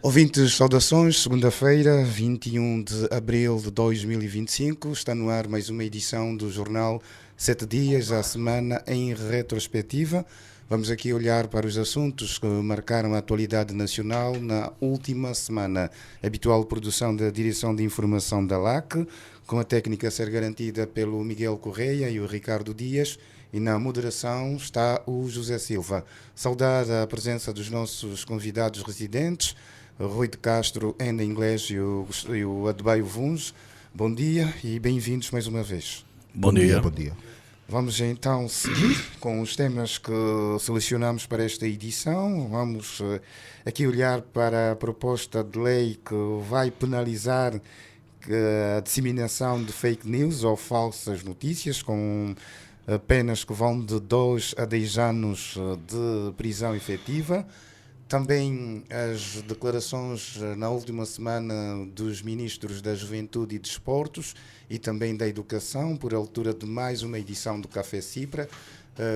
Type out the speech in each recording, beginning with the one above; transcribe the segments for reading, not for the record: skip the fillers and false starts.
Ouvintes, saudações, segunda-feira, 21 de abril de 2025, está no ar mais uma edição do jornal 7 dias à semana em retrospectiva. Vamos aqui olhar para os assuntos que marcaram a atualidade nacional na última semana. Habitual produção da Direção de Informação da LAC, com a técnica a ser garantida pelo Miguel Correia e o Ricardo Dias, e na moderação está o José Silva. Saudar a presença dos nossos convidados residentes, Rui de Castro, Enda Inglês e o Adebayo Vuns. Bom dia e bem-vindos mais uma vez. Bom dia. Bom dia. Vamos então seguir com os temas que selecionamos para esta edição. Vamos aqui olhar para a proposta de lei que vai penalizar a disseminação de fake news ou falsas notícias, com penas que vão de 2 a 10 anos de prisão efetiva. Também as declarações na última semana dos ministros da Juventude e Desportos e também da Educação, por altura de mais uma edição do Café Cipra,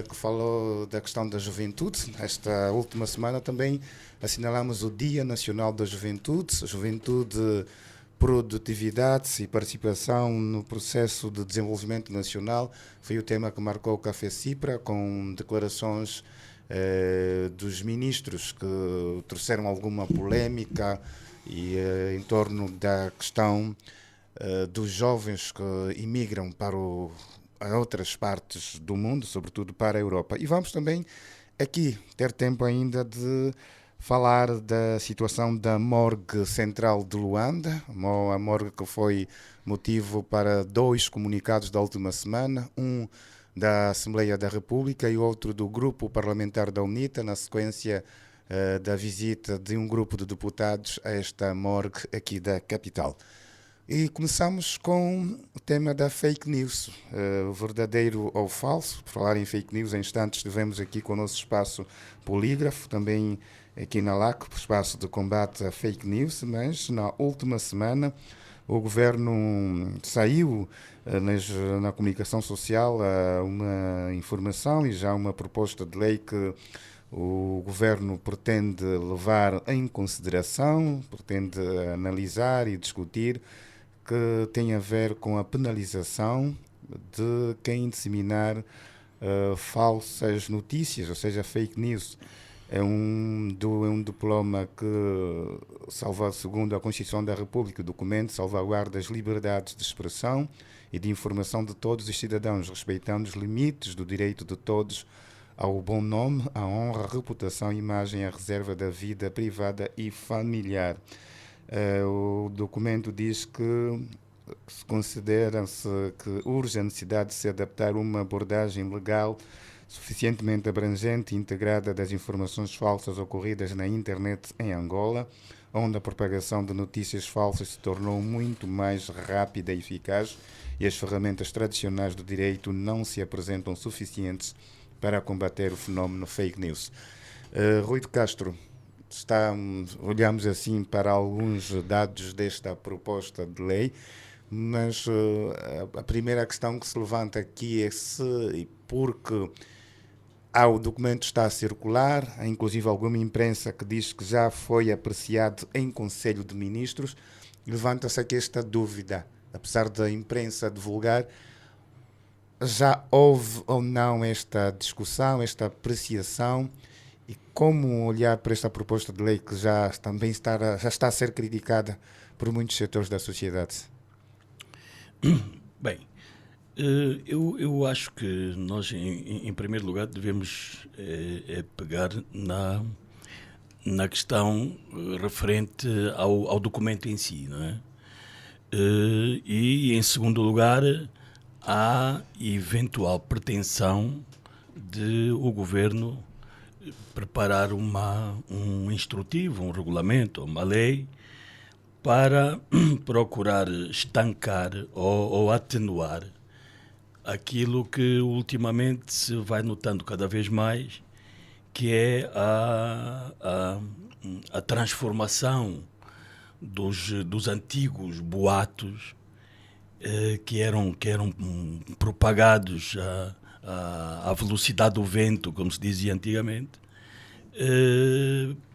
que falou da questão da juventude. Esta última semana também assinalamos o Dia Nacional da Juventude, produtividade e participação no processo de desenvolvimento nacional. Foi o tema que marcou o Café Cipra, com declarações dos ministros que trouxeram alguma polémica e em torno da questão dos jovens que imigram para a outras partes do mundo, sobretudo para a Europa. E vamos também aqui ter tempo ainda de falar da situação da morgue central de Luanda, a morgue que foi motivo para 2 comunicados da última semana, um da Assembleia da República e outro do Grupo Parlamentar da UNITA, na sequência da visita de um grupo de deputados a esta morgue aqui da capital. E começamos com o tema da fake news, verdadeiro ou falso. Por falar em fake news, em instantes estivemos aqui com o nosso espaço polígrafo, também aqui na LAC, espaço de combate à fake news, mas na última semana o Governo saiu na comunicação social uma informação e já uma proposta de lei que o Governo pretende levar em consideração, pretende analisar e discutir, que tem a ver com a penalização de quem disseminar falsas notícias, ou seja, fake news. É um diploma que, segundo a Constituição da República, o documento salvaguarda as liberdades de expressão e de informação de todos os cidadãos, respeitando os limites do direito de todos ao bom nome, à honra, à reputação, à imagem, à reserva da vida privada e familiar. O documento diz que considera-se que urge a necessidade de se adaptar uma abordagem legal suficientemente abrangente e integrada das informações falsas ocorridas na internet em Angola, onde a propagação de notícias falsas se tornou muito mais rápida e eficaz e as ferramentas tradicionais do direito não se apresentam suficientes para combater o fenómeno fake news. Rui de Castro, olhamos assim para alguns dados desta proposta de lei, mas a primeira questão que se levanta aqui é se e porque o documento está a circular, há inclusive alguma imprensa que diz que já foi apreciado em Conselho de Ministros, levanta-se aqui esta dúvida, apesar da imprensa divulgar, já houve ou não esta discussão, esta apreciação, e como olhar para esta proposta de lei que já está a ser criticada por muitos setores da sociedade? Bem, eu acho que nós, em primeiro lugar, devemos pegar na questão referente ao documento em si, não é? E, em segundo lugar, à eventual pretensão de o Governo preparar um instrutivo, um regulamento, uma lei, para procurar estancar ou atenuar aquilo que ultimamente se vai notando cada vez mais, que é a transformação dos antigos boatos que eram propagados à velocidade do vento, como se dizia antigamente,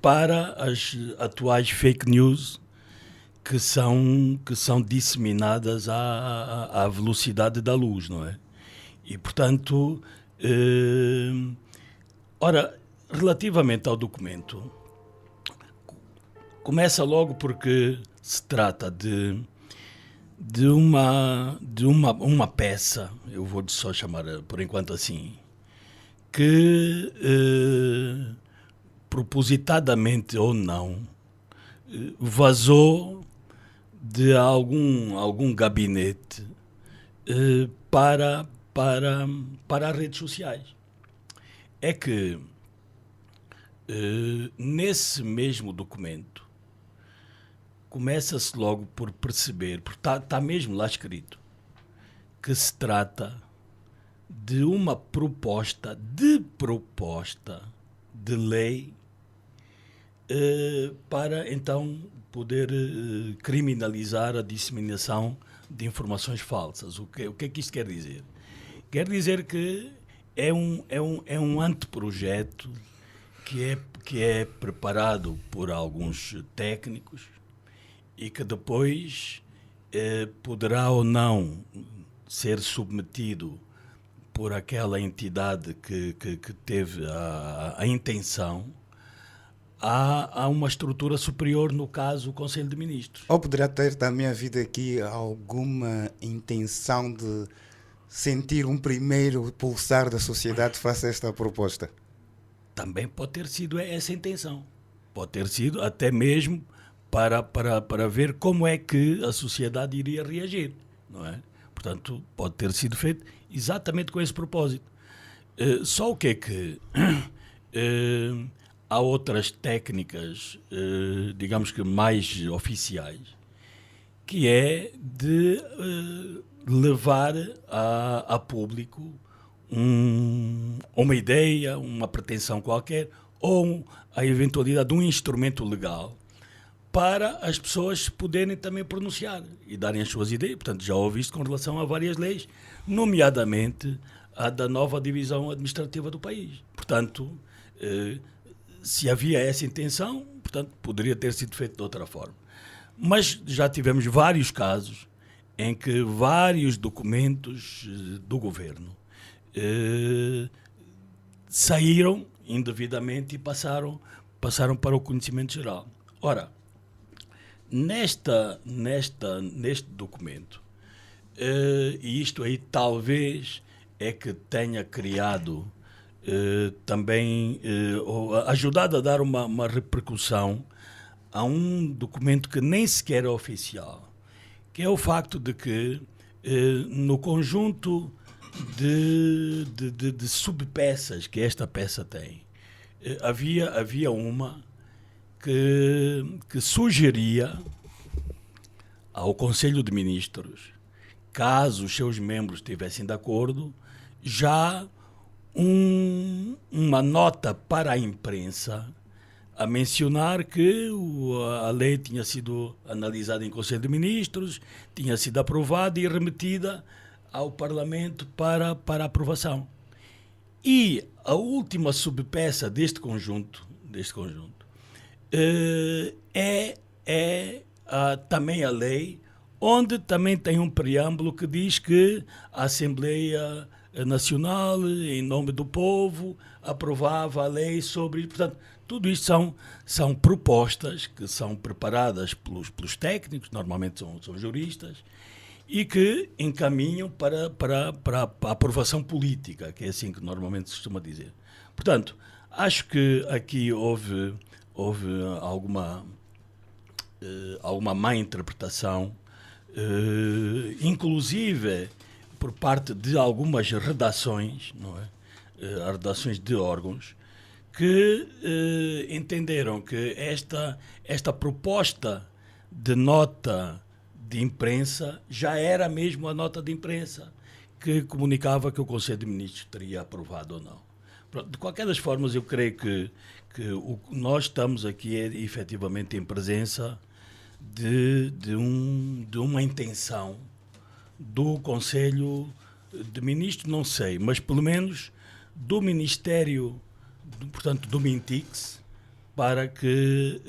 para as atuais fake news que são disseminadas à velocidade da luz, não é? E, portanto, ora, relativamente ao documento, começa logo porque se trata de uma peça, eu vou só chamar por enquanto assim, que propositadamente ou não vazou de algum gabinete para as redes sociais. É que nesse mesmo documento começa-se logo por perceber, porque está mesmo lá escrito, que se trata de uma proposta de lei para então poder criminalizar a disseminação de informações falsas. O que é que isto quer dizer? Quer dizer que é um anteprojeto que é preparado por alguns técnicos e que depois poderá ou não ser submetido por aquela entidade que teve a intenção a uma estrutura superior, no caso, o Conselho de Ministros. Ou poderá ter também havido aqui alguma intenção de sentir um primeiro pulsar da sociedade face a esta proposta? Também pode ter sido essa a intenção. Pode ter sido até mesmo para ver como é que a sociedade iria reagir, não é? Portanto, pode ter sido feito exatamente com esse propósito. Só o que é que há outras técnicas, digamos que mais oficiais, que é de levar a público uma ideia, uma pretensão qualquer, ou a eventualidade de um instrumento legal para as pessoas poderem também pronunciar e darem as suas ideias. Portanto, já ouvi isto com relação a várias leis, nomeadamente a da nova divisão administrativa do país. Portanto, se havia essa intenção, portanto, poderia ter sido feito de outra forma. Mas já tivemos vários casos em que vários documentos do governo saíram indevidamente e passaram para o conhecimento geral. Ora, neste documento, e isto aí talvez é que tenha criado também, ajudado a dar uma repercussão a um documento que nem sequer é oficial, que é o facto de que no conjunto de subpeças que esta peça tem, havia uma que sugeria ao Conselho de Ministros, caso os seus membros estivessem de acordo, já uma nota para a imprensa a mencionar que a lei tinha sido analisada em Conselho de Ministros, tinha sido aprovada e remetida ao Parlamento para aprovação. E a última subpeça deste conjunto também a lei, onde também tem um preâmbulo que diz que a Assembleia Nacional, em nome do povo, aprovava a lei sobre... Portanto, tudo isto são propostas que são preparadas pelos técnicos, normalmente são juristas, e que encaminham para a aprovação política, que é assim que normalmente se costuma dizer. Portanto, acho que aqui houve alguma má interpretação, inclusive por parte de algumas redações, não é? Redações de órgãos, que entenderam que esta proposta de nota de imprensa já era mesmo a nota de imprensa que comunicava que o Conselho de Ministros teria aprovado ou não. Pronto, de qualquer das formas, eu creio que nós estamos aqui efetivamente em presença de uma intenção do Conselho de Ministros, não sei, mas pelo menos do Ministério portanto, do Mintix, para que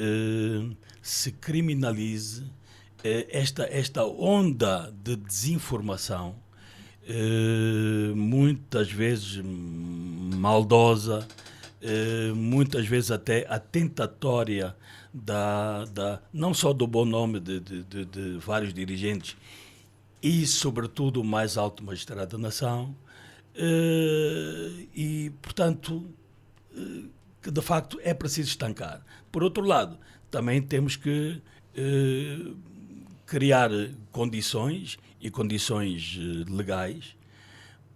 se criminalize esta onda de desinformação, muitas vezes maldosa, muitas vezes até atentatória não só do bom nome de vários dirigentes e, sobretudo, o mais alto magistrado da nação, e, portanto, que de facto é preciso estancar. Por outro lado, também temos que criar condições e condições legais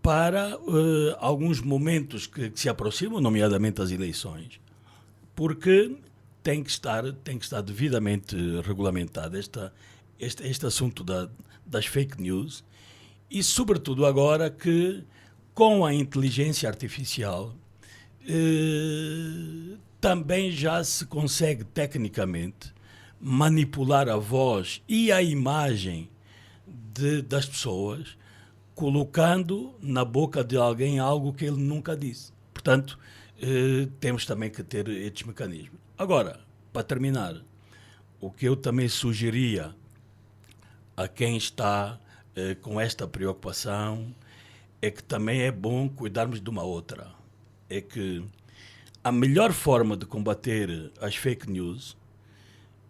para alguns momentos que se aproximam, nomeadamente as eleições, porque tem que estar devidamente regulamentado este assunto das fake news e, sobretudo, agora que, com a inteligência artificial, também já se consegue, tecnicamente, manipular a voz e a imagem das pessoas, colocando na boca de alguém algo que ele nunca disse. Portanto, temos também que ter estes mecanismos. Agora, para terminar, o que eu também sugeria a quem está com esta preocupação é que também é bom cuidarmos de uma outra. É que a melhor forma de combater as fake news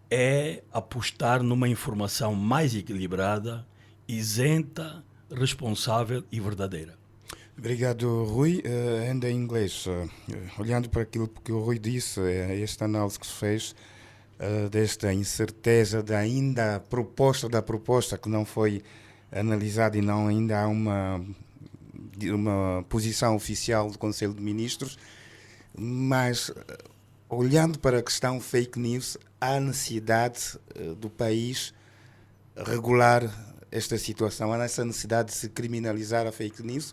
é apostar numa informação mais equilibrada, isenta, responsável e verdadeira. Obrigado, Rui. Ainda em inglês, olhando para aquilo que o Rui disse, esta análise que se fez desta incerteza da proposta que não foi analisada e não ainda há uma posição oficial do Conselho de Ministros, mas olhando para a questão fake news, há necessidade do país regular esta situação, há essa necessidade de se criminalizar a fake news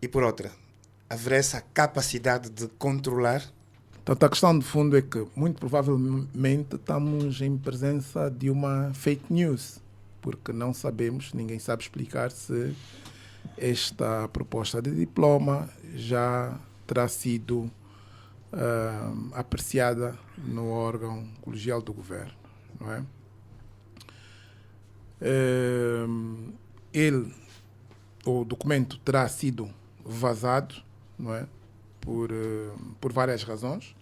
e, por outra, haverá essa capacidade de controlar? Portanto, a questão de fundo é que, muito provavelmente, estamos em presença de uma fake news, porque não sabemos, ninguém sabe explicar se esta proposta de diploma já terá sido apreciada no órgão colegial do governo, não é? O documento terá sido vazado, não é? Por várias razões.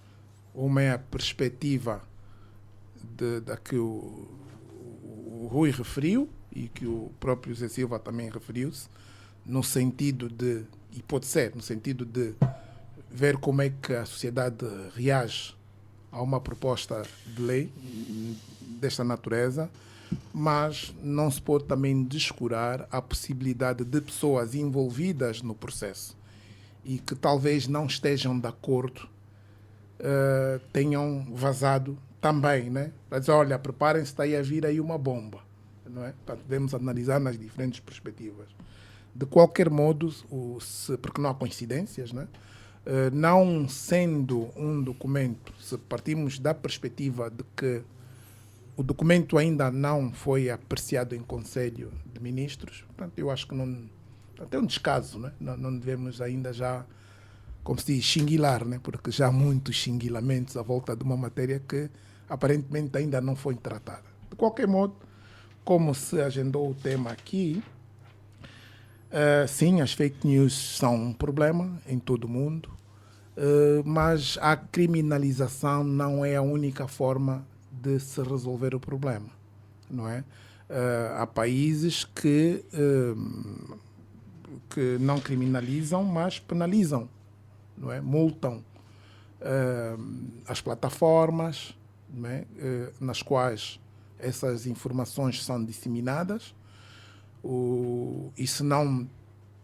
Uma é a perspectiva da que o Rui referiu e que o próprio Zé Silva também referiu-se, no sentido de, e pode ser, no sentido de ver como é que a sociedade reage a uma proposta de lei desta natureza, mas não se pode também descurar a possibilidade de pessoas envolvidas no processo e que talvez não estejam de acordo tenham vazado também, né? Para dizer, olha, preparem-se, está aí a vir aí uma bomba, não é? Portanto, devemos analisar nas diferentes perspectivas. De qualquer modo, porque não há coincidências, né? Não sendo um documento, se partimos da perspectiva de que o documento ainda não foi apreciado em Conselho de Ministros, portanto, eu acho que não, é um descaso, né? Não devemos ainda já, como se diz, xinguilar, né? Porque já há muitos xinguilamentos à volta de uma matéria que aparentemente ainda não foi tratada. De qualquer modo, como se agendou o tema aqui, sim, as fake news são um problema em todo o mundo, mas a criminalização não é a única forma de se resolver o problema, não é? Há países que não criminalizam, mas penalizam, não é? Multam as plataformas, não é? Nas quais essas informações são disseminadas, e se não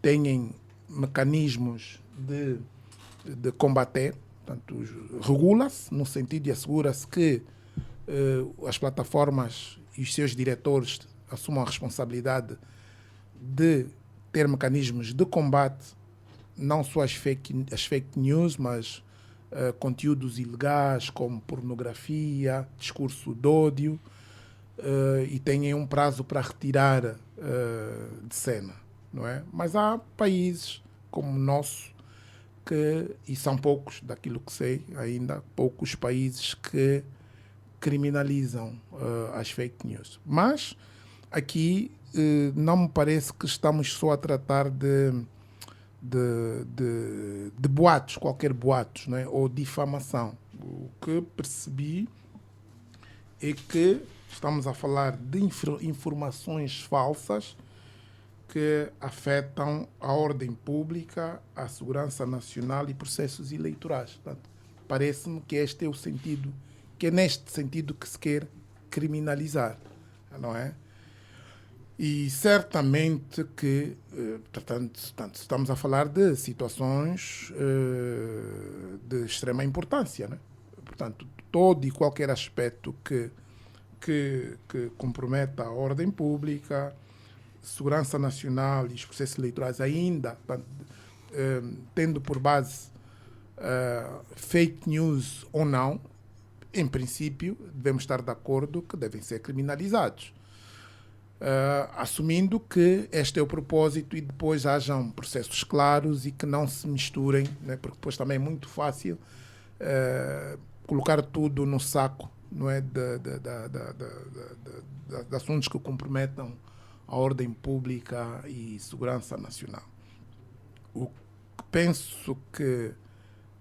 têm mecanismos de combater, portanto, regula-se no sentido de assegura-se que as plataformas e os seus diretores assumam a responsabilidade de ter mecanismos de combate, não só as fake news, mas conteúdos ilegais como pornografia, discurso de ódio, e tenham um prazo para retirar de cena, não é? Mas há países como o nosso e são poucos, daquilo que sei ainda, poucos países que criminalizam as fake news. Mas aqui não me parece que estamos só a tratar de boatos, qualquer boatos, não é? Ou difamação. O que percebi é que estamos a falar de informações falsas que afetam a ordem pública, a segurança nacional e processos eleitorais. Portanto, parece-me que este é o sentido, que é neste sentido que se quer criminalizar, não é? E certamente que, portanto, estamos a falar de situações de extrema importância, né? Portanto, todo e qualquer aspecto que comprometa a ordem pública, segurança nacional e os processos eleitorais ainda, portanto, tendo por base fake news ou não, em princípio, devemos estar de acordo que devem ser criminalizados. Assumindo que este é o propósito e depois hajam processos claros e que não se misturem, né? Porque depois também é muito fácil colocar tudo no saco, não é, de assuntos que comprometam a ordem pública e segurança nacional. O que penso que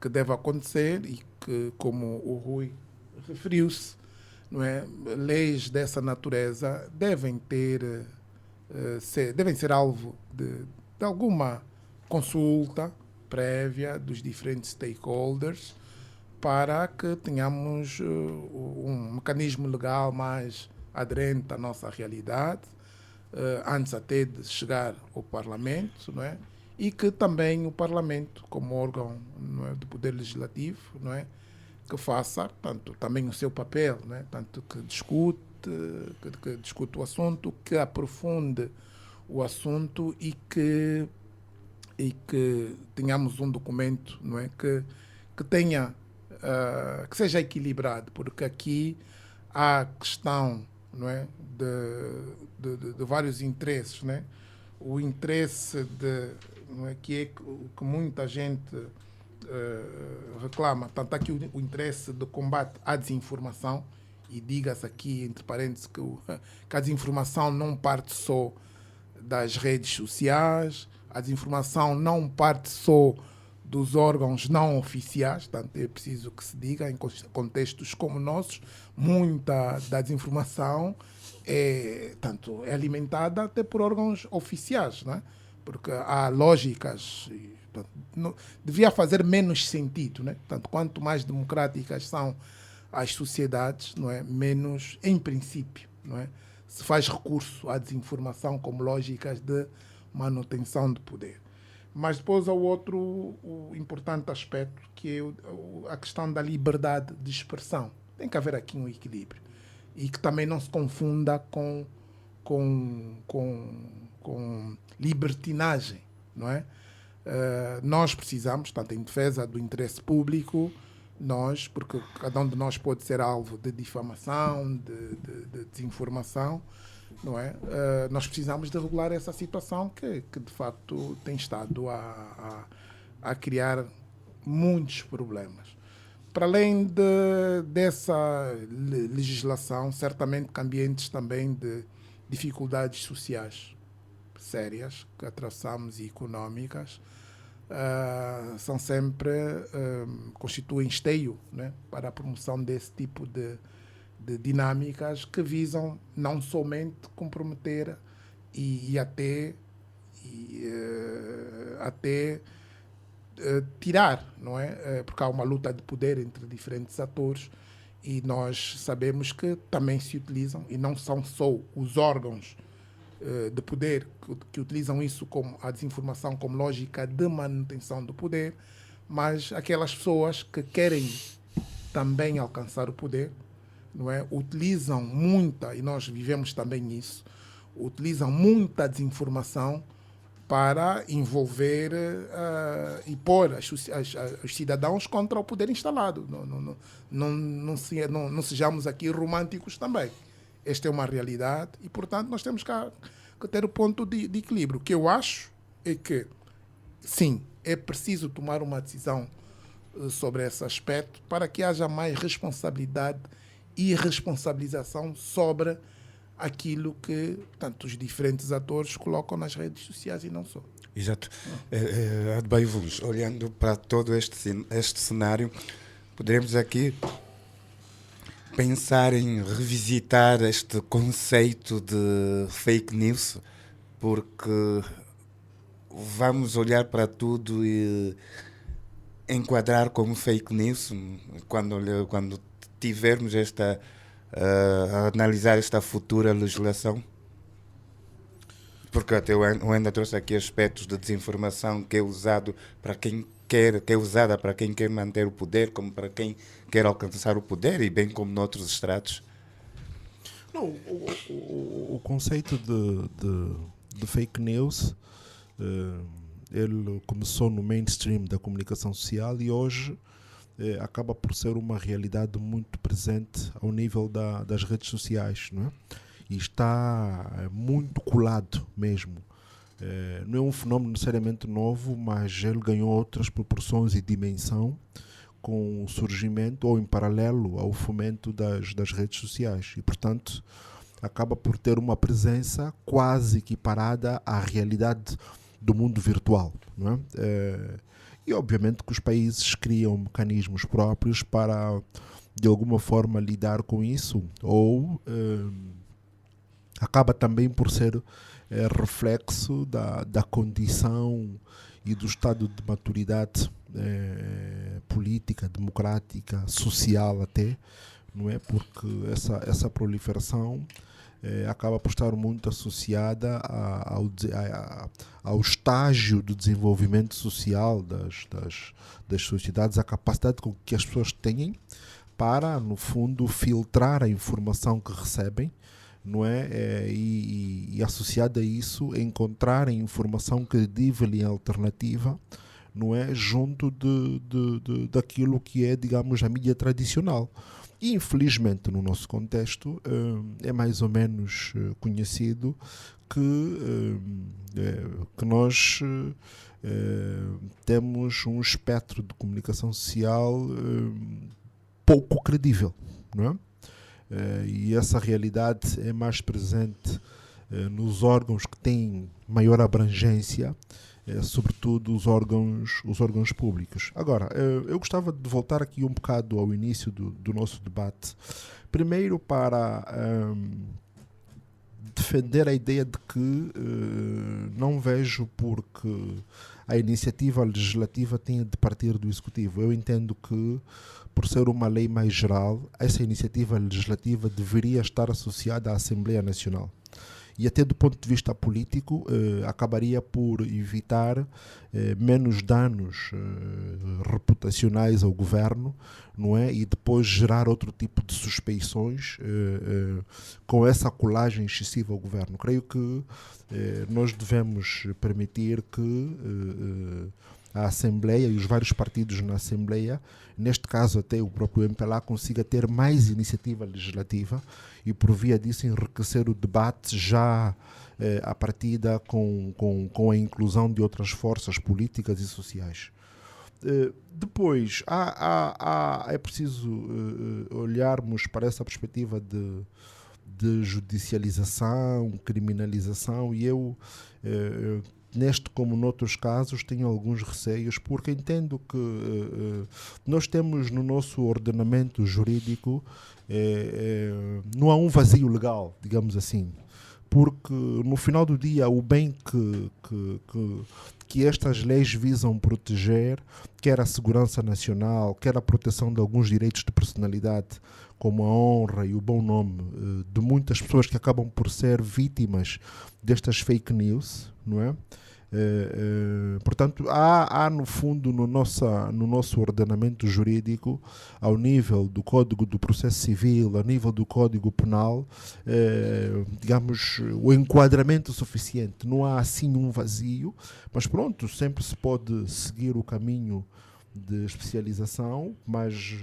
deve acontecer e que, como o Rui referiu-se, não é? Leis dessa natureza devem ser alvo de alguma consulta prévia dos diferentes stakeholders para que tenhamos um mecanismo legal mais aderente à nossa realidade, antes até de chegar ao Parlamento, não é? E que também o Parlamento, como órgão, não é, do Poder Legislativo, não é, que faça, tanto também o seu papel, né? Tanto que discute o assunto, que aprofunde o assunto e que tenhamos um documento, não é, que tenha que seja equilibrado, porque aqui há questão, não é, de vários interesses, né? O interesse não é, que muita gente reclama, tanto aqui o interesse do combate à desinformação, e diga-se aqui, entre parênteses, que a desinformação não parte só das redes sociais, a desinformação não parte só dos órgãos não oficiais, portanto é preciso que se diga, em contextos como nossos, muita da desinformação é alimentada até por órgãos oficiais, né? Porque há lógicas, devia fazer menos sentido, né? Portanto, quanto mais democráticas são as sociedades, não é, menos, em princípio, não é, se faz recurso à desinformação como lógicas de manutenção de poder. Mas depois há o importante aspecto, que é a questão da liberdade de expressão. Tem que haver aqui um equilíbrio e que também não se confunda com libertinagem, não é? Nós precisamos, tanto em defesa do interesse público, porque cada um de nós pode ser alvo de difamação, de desinformação, não é? Nós precisamos de regular essa situação que de facto tem estado a criar muitos problemas. Para além dessa legislação, certamente que ambientes também de dificuldades sociais sérias que atravessamos e económicas são sempre constituem esteio, né, para a promoção desse tipo de dinâmicas que visam não somente comprometer e até tirar, não é? Porque há uma luta de poder entre diferentes atores e nós sabemos que também se utilizam, e não são só os órgãos de poder que utilizam isso, como a desinformação, como lógica de manutenção do poder, mas aquelas pessoas que querem também alcançar o poder, não é? Utilizam muita, e nós vivemos também isso, utilizam muita desinformação para envolver e pôr os cidadãos contra o poder instalado. Não sejamos aqui românticos também. Esta é uma realidade e, portanto, nós temos que ter o ponto de equilíbrio. O que eu acho é que, sim, é preciso tomar uma decisão sobre esse aspecto para que haja mais responsabilidade e responsabilização sobre aquilo que, portanto, os diferentes atores colocam nas redes sociais e não só. Exato. Adbaivulos, olhando para todo este cenário, poderemos aqui pensar em revisitar este conceito de fake news, porque vamos olhar para tudo e enquadrar como fake news quando tivermos a analisar esta futura legislação. Porque até o Wenda trouxe aqui aspectos de desinformação que é usado para quem quer, que é usada para quem quer manter o poder, como para quem quer alcançar o poder, e bem como noutros estratos. Não, o conceito de fake news, ele começou no mainstream da comunicação social e hoje acaba por ser uma realidade muito presente ao nível das redes sociais, não é? E está muito colado mesmo. Não é um fenómeno necessariamente novo, mas ele ganhou outras proporções e dimensão com o surgimento ou em paralelo ao fomento das redes sociais. E, portanto, acaba por ter uma presença quase equiparada à realidade do mundo virtual, não é? E, obviamente, que os países criam mecanismos próprios para, de alguma forma, lidar com isso, ou acaba também por ser reflexo da condição e do estado de maturidade política, democrática, social até, não é? Porque essa proliferação acaba por estar muito associada ao estágio do desenvolvimento social das sociedades, a capacidade que as pessoas têm para, no fundo, filtrar a informação que recebem, não é? E associado a isso, encontrarem informação credível e alternativa, não é? Junto daquilo que é, digamos, a mídia tradicional. E, infelizmente, no nosso contexto, é mais ou menos conhecido que nós temos um espectro de comunicação social pouco credível, não é? E essa realidade é mais presente nos órgãos que têm maior abrangência, sobretudo os órgãos públicos. Agora, eu gostava de voltar aqui um bocado ao início do nosso debate, primeiro para defender a ideia de que não vejo porque a iniciativa legislativa tenha de partir do Executivo. Eu entendo que, por ser uma lei mais geral, essa iniciativa legislativa deveria estar associada à Assembleia Nacional. E até do ponto de vista político, acabaria por evitar menos danos reputacionais ao governo, não é? E depois gerar outro tipo de suspeições com essa colagem excessiva ao governo. Creio que nós devemos permitir que a Assembleia e os vários partidos na Assembleia, neste caso até o próprio MPLA, consiga ter mais iniciativa legislativa e por via disso enriquecer o debate já à partida com a inclusão de outras forças políticas e sociais. Depois, é preciso olharmos para essa perspectiva de judicialização, criminalização, e eu neste como noutros casos tenho alguns receios, porque entendo que nós temos no nosso ordenamento jurídico não há um vazio legal, digamos assim, porque no final do dia o bem que estas leis visam proteger, quer a segurança nacional, quer a proteção de alguns direitos de personalidade, como a honra e o bom nome de muitas pessoas que acabam por ser vítimas destas fake news, não é? Portanto, há no fundo no nosso ordenamento jurídico, ao nível do Código do Processo Civil, ao nível do Código Penal, digamos, o enquadramento suficiente. Não há assim um vazio, mas pronto, sempre se pode seguir o caminho de especialização, mas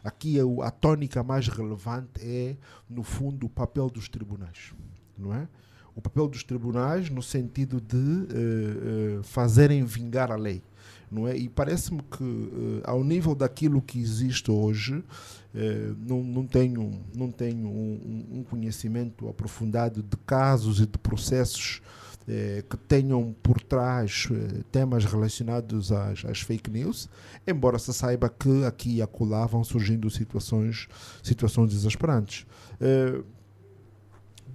aqui a tônica mais relevante é, no fundo, o papel dos tribunais, não é? o papel dos tribunais no sentido de fazerem vingar a lei. Não é? E parece-me que, ao nível daquilo que existe hoje, não tenho um conhecimento aprofundado de casos e de processos que tenham por trás temas relacionados às fake news, embora se saiba que aqui e acolá vão surgindo situações desesperantes.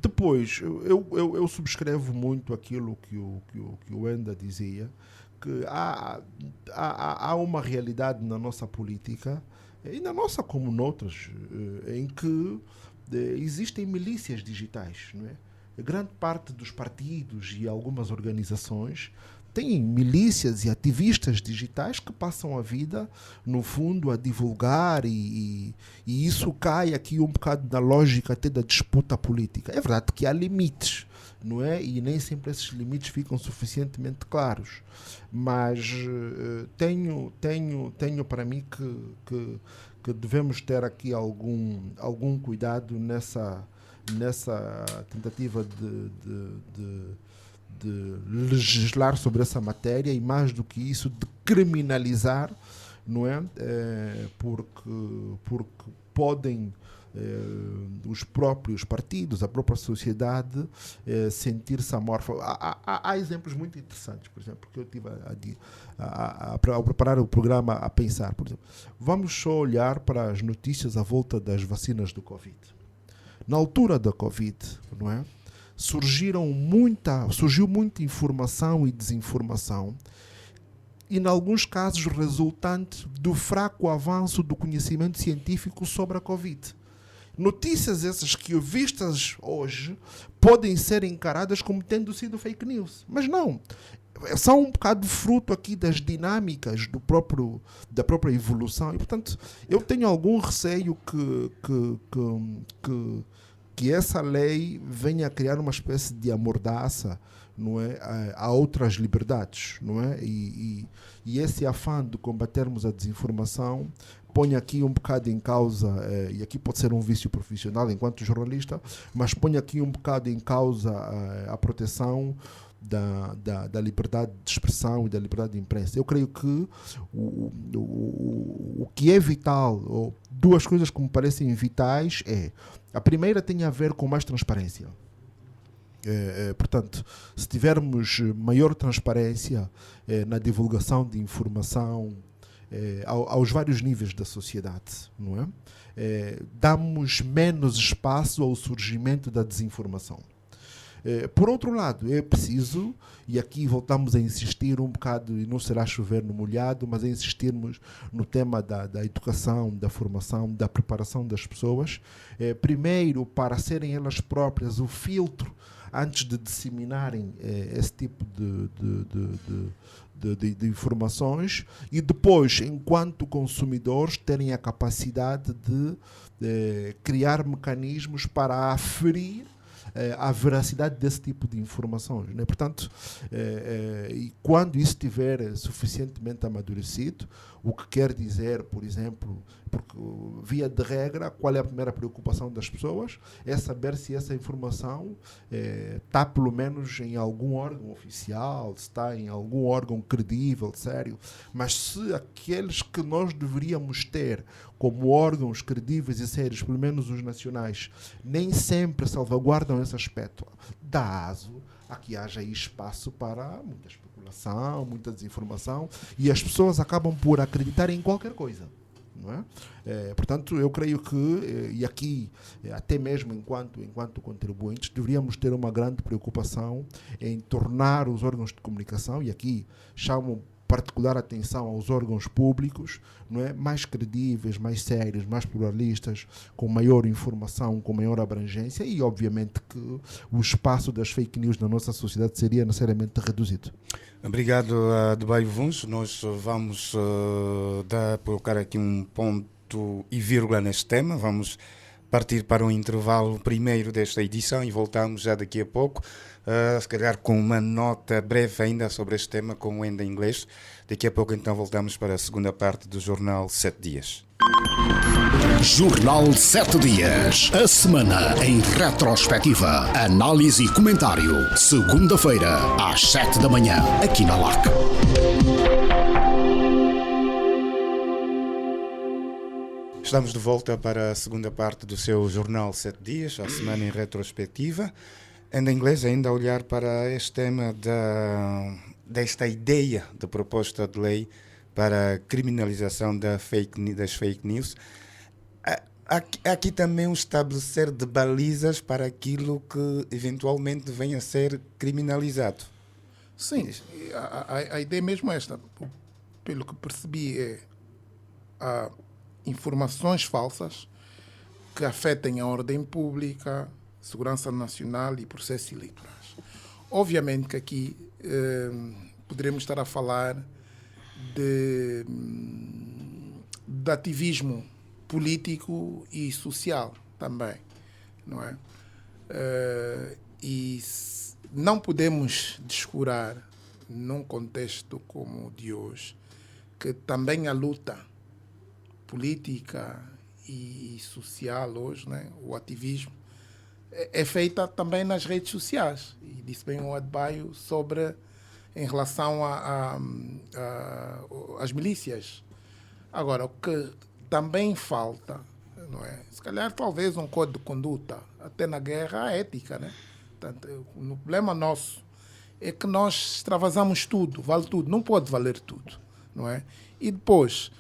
Depois, eu subscrevo muito aquilo que o Enda dizia, que há uma realidade na nossa política, e na nossa como noutras, em que existem milícias digitais. Não é? Grande parte dos partidos e algumas organizações têm milícias e ativistas digitais que passam a vida, no fundo, a divulgar e isso cai aqui um bocado na lógica até da disputa política. É verdade que há limites, não é? E nem sempre esses limites ficam suficientemente claros. Mas tenho para mim que devemos ter aqui algum cuidado nessa tentativa de legislar sobre essa matéria e, mais do que isso, de criminalizar, não é? Porque podem os próprios partidos, a própria sociedade sentir-se amorfa. Há exemplos muito interessantes, por exemplo, que eu tive ao preparar o programa a pensar. Por exemplo, vamos só olhar para as notícias à volta das vacinas do Covid. Na altura da Covid, não é? Surgiu muita informação e desinformação, e, em alguns casos, resultante do fraco avanço do conhecimento científico sobre a Covid. Notícias essas que, vistas hoje, podem ser encaradas como tendo sido fake news. Mas não. São um bocado fruto aqui das dinâmicas da própria evolução. E, portanto, eu tenho algum receio que essa lei venha a criar uma espécie de amordaça, não é, a outras liberdades, não é? E esse afã de combatermos a desinformação põe aqui um bocado em causa, e aqui pode ser um vício profissional enquanto jornalista, mas põe aqui um bocado em causa a proteção da liberdade de expressão e da liberdade de imprensa. Eu creio que o que é vital, ou duas coisas que me parecem vitais, a primeira tem a ver com mais transparência. Portanto, se tivermos maior transparência na divulgação de informação aos vários níveis da sociedade, não é? Damos menos espaço ao surgimento da desinformação. Por outro lado, é preciso, e aqui voltamos a insistir um bocado, e não será chover no molhado, mas a insistirmos no tema da educação, da formação, da preparação das pessoas, primeiro para serem elas próprias o filtro antes de disseminarem esse tipo de informações, e depois, enquanto consumidores, terem a capacidade de criar mecanismos para aferir a veracidade desse tipo de informações, né? Portanto, e quando isso estiver suficientemente amadurecido, o que quer dizer, por exemplo, porque via de regra, qual é a primeira preocupação das pessoas? É saber se essa informação está pelo menos em algum órgão oficial, se está em algum órgão credível, sério, mas se aqueles que nós deveríamos ter como órgãos credíveis e sérios, pelo menos os nacionais, nem sempre salvaguardam esse aspecto, dá aso a que haja aí espaço para muita especulação, muita desinformação, e as pessoas acabam por acreditar em qualquer coisa. Não é? Portanto, eu creio que, e aqui, até mesmo enquanto contribuintes, deveríamos ter uma grande preocupação em tornar os órgãos de comunicação, e aqui chamo particular atenção aos órgãos públicos, não é? Mais credíveis, mais sérios, mais pluralistas, com maior informação, com maior abrangência, e obviamente que o espaço das fake news na nossa sociedade seria necessariamente reduzido. Obrigado, Adebayo Vuns. Nós vamos colocar aqui um ponto e vírgula neste tema. Vamos partir para um intervalo primeiro desta edição e voltamos já daqui a pouco, se calhar com uma nota breve ainda sobre este tema, como ainda em inglês. Daqui a pouco então voltamos para a segunda parte do Jornal 7 Dias. Jornal 7 Dias. A semana em retrospectiva. Análise e comentário. Segunda-feira, às 7 da manhã, aqui na LAC. Estamos de volta para a segunda parte do seu Jornal 7 Dias, a semana em retrospectiva. Em inglês, ainda a olhar para este tema desta ideia de proposta de lei para a criminalização das fake news. Aqui também um estabelecer de balizas para aquilo que eventualmente venha a ser criminalizado. Sim, a ideia mesmo é esta. Pelo que percebi, é informações falsas que afetem a ordem pública, segurança nacional e processos eleitorais. Obviamente que aqui poderemos estar a falar de ativismo político e social também, não é? E não podemos descurar, num contexto como o de hoje, que também a luta política e social hoje, né, o ativismo, é feita também nas redes sociais. E disse bem o Adebayo em relação às milícias. Agora, o que também falta, não é? Se calhar talvez um código de conduta, até na guerra, a ética, né? Portanto, o problema nosso é que nós extravasamos tudo, vale tudo, não pode valer tudo, não é? E depois,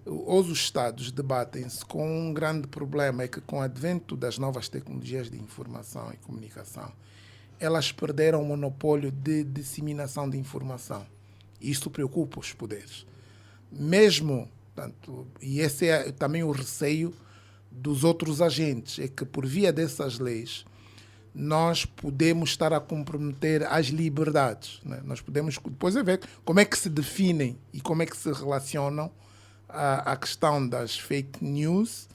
os Estados debatem-se com um grande problema, é que com o advento das novas tecnologias de informação e comunicação, elas perderam o monopólio de disseminação de informação. Isto preocupa os poderes. Mesmo, portanto, e esse é também o receio dos outros agentes, é que por via dessas leis nós podemos estar a comprometer as liberdades, né? Nós podemos depois ver como é que se definem e como é que se relacionam a questão das fake news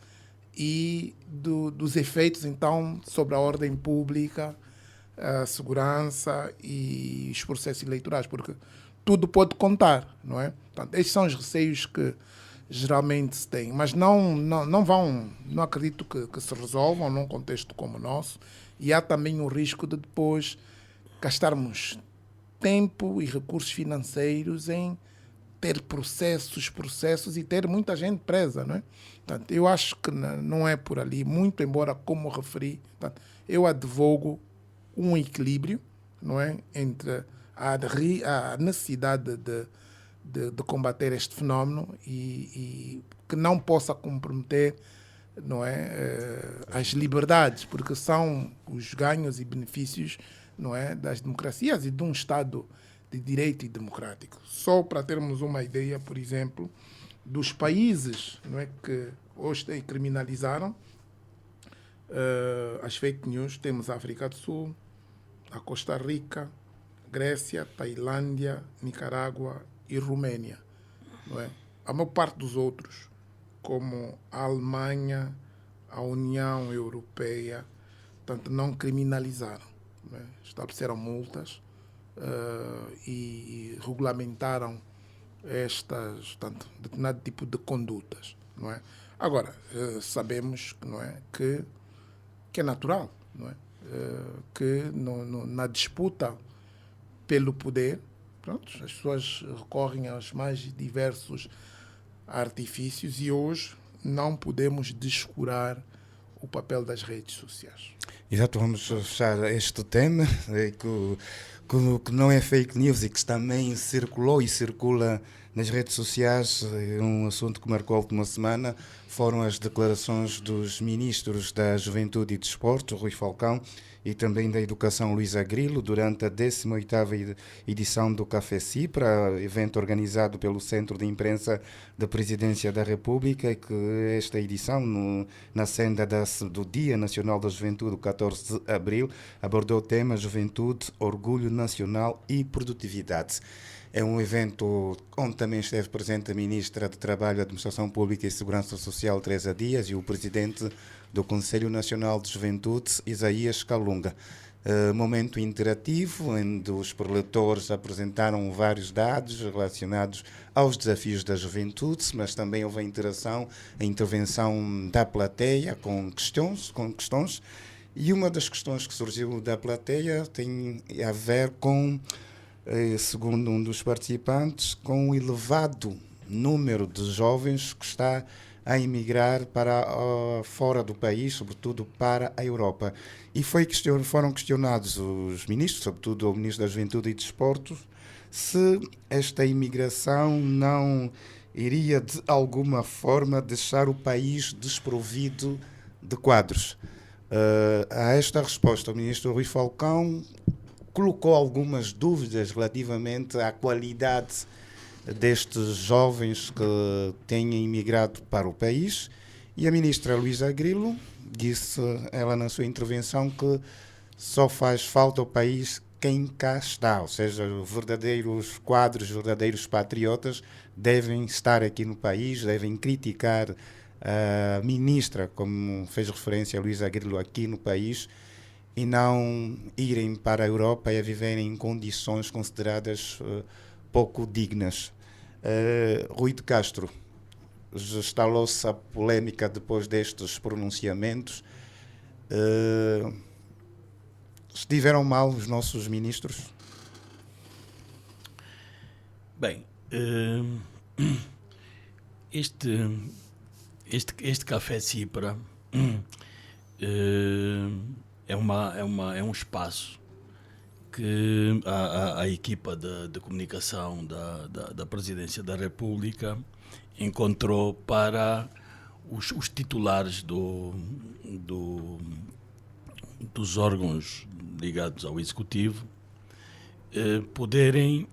e dos efeitos, então, sobre a ordem pública, a segurança e os processos eleitorais, porque tudo pode contar, não é? Portanto, estes são os receios que geralmente se têm, mas não acredito que se resolvam num contexto como o nosso, e há também o risco de depois gastarmos tempo e recursos financeiros em ter processos e ter muita gente presa, não é? Portanto, eu acho que não é por ali, muito embora, como referi, portanto, eu advogo um equilíbrio, não é, entre a necessidade de combater este fenómeno e que não possa comprometer, não é, as liberdades, porque são os ganhos e benefícios, não é, das democracias e de um Estado de direito e democrático. Só para termos uma ideia, por exemplo, dos países, não é, que hoje criminalizaram as fake news, temos a África do Sul, a Costa Rica, Grécia, Tailândia, Nicarágua e Roménia, não é? A maior parte dos outros, como a Alemanha, a União Europeia, portanto, não criminalizaram, não é? Estabeleceram multas e regulamentaram portanto, determinado tipo de condutas, não é? Agora, sabemos, não é, que é natural, não é? Que na disputa pelo poder, pronto, as pessoas recorrem aos mais diversos artifícios e hoje não podemos descurar o papel das redes sociais. Exato, vamos fechar este tema, que não é fake news e que também circulou e circula nas redes sociais. Um assunto que marcou a última semana foram as declarações dos ministros da Juventude e Desporto, Rui Falcão, e também da Educação, Luísa Grilo, durante a 18ª edição do Café Cipra, evento organizado pelo Centro de Imprensa da Presidência da República, e que esta edição, na senda do Dia Nacional da Juventude, 14 de abril, abordou o tema Juventude, Orgulho Nacional e Produtividade. É um evento onde também esteve presente a Ministra de Trabalho, Administração Pública e Segurança Social, Teresa Dias, e o Presidente do Conselho Nacional de Juventude, Isaías Calunga. Momento interativo, onde os preletores apresentaram vários dados relacionados aos desafios da juventude, mas também houve a intervenção da plateia com questões. E uma das questões que surgiu da plateia tem a ver com, segundo um dos participantes, com o elevado número de jovens que está a emigrar para fora do país, sobretudo para a Europa. E foram questionados os ministros, sobretudo o Ministro da Juventude e Desportos, se esta imigração não iria de alguma forma deixar o país desprovido de quadros. A esta resposta, o Ministro Rui Falcão colocou algumas dúvidas relativamente à qualidade destes jovens que têm imigrado para o país, e a ministra Luísa Grilo disse, ela na sua intervenção, que só faz falta ao país quem cá está, ou seja, verdadeiros quadros, verdadeiros patriotas devem estar aqui no país, devem criticar a ministra, como fez referência a Luísa Grilo, aqui no país, e não irem para a Europa e a viverem em condições consideradas pouco dignas. Rui de Castro, instalou-se a polémica depois destes pronunciamentos. Estiveram mal os nossos ministros? Bem, este Café Cipra é um espaço que a equipa de comunicação da Presidência da República encontrou para os titulares dos órgãos ligados ao Executivo poderem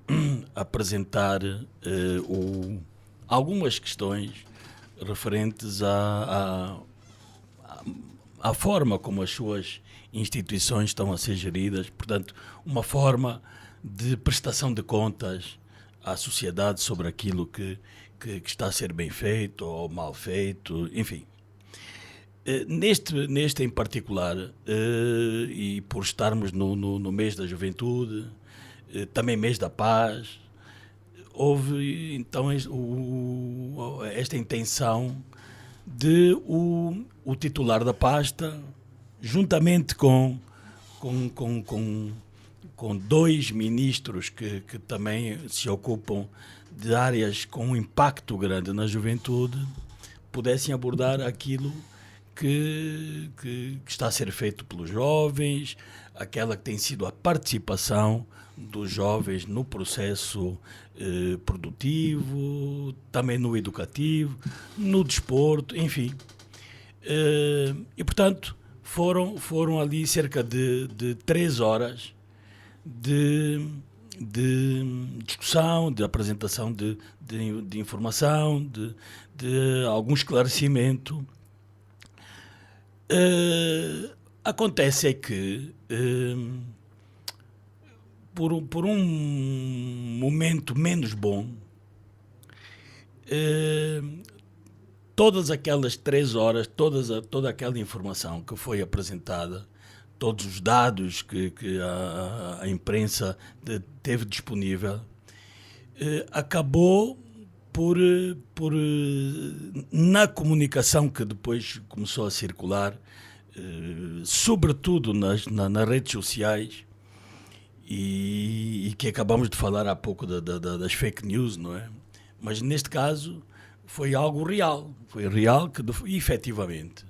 apresentar algumas questões referentes à forma como as suas instituições estão a ser geridas, portanto, uma forma de prestação de contas à sociedade sobre aquilo que está a ser bem feito ou mal feito, enfim. Neste em particular, e por estarmos no mês da juventude, também mês da paz, houve então esta intenção de o titular da pasta, juntamente com dois ministros que também se ocupam de áreas com um impacto grande na juventude, pudessem abordar aquilo que está a ser feito pelos jovens, aquela que tem sido a participação dos jovens no processo produtivo, também no educativo, no desporto, enfim. E, portanto, foram ali cerca de 3 horas de discussão, de apresentação de informação, de algum esclarecimento. Acontece é que, por um momento menos bom, todas aquelas 3 horas, toda aquela informação que foi apresentada, todos os dados que a imprensa teve disponível, acabou por na comunicação que depois começou a circular, sobretudo nas redes sociais, e que acabamos de falar há pouco das fake news, não é? Mas neste caso foi algo real, que efetivamente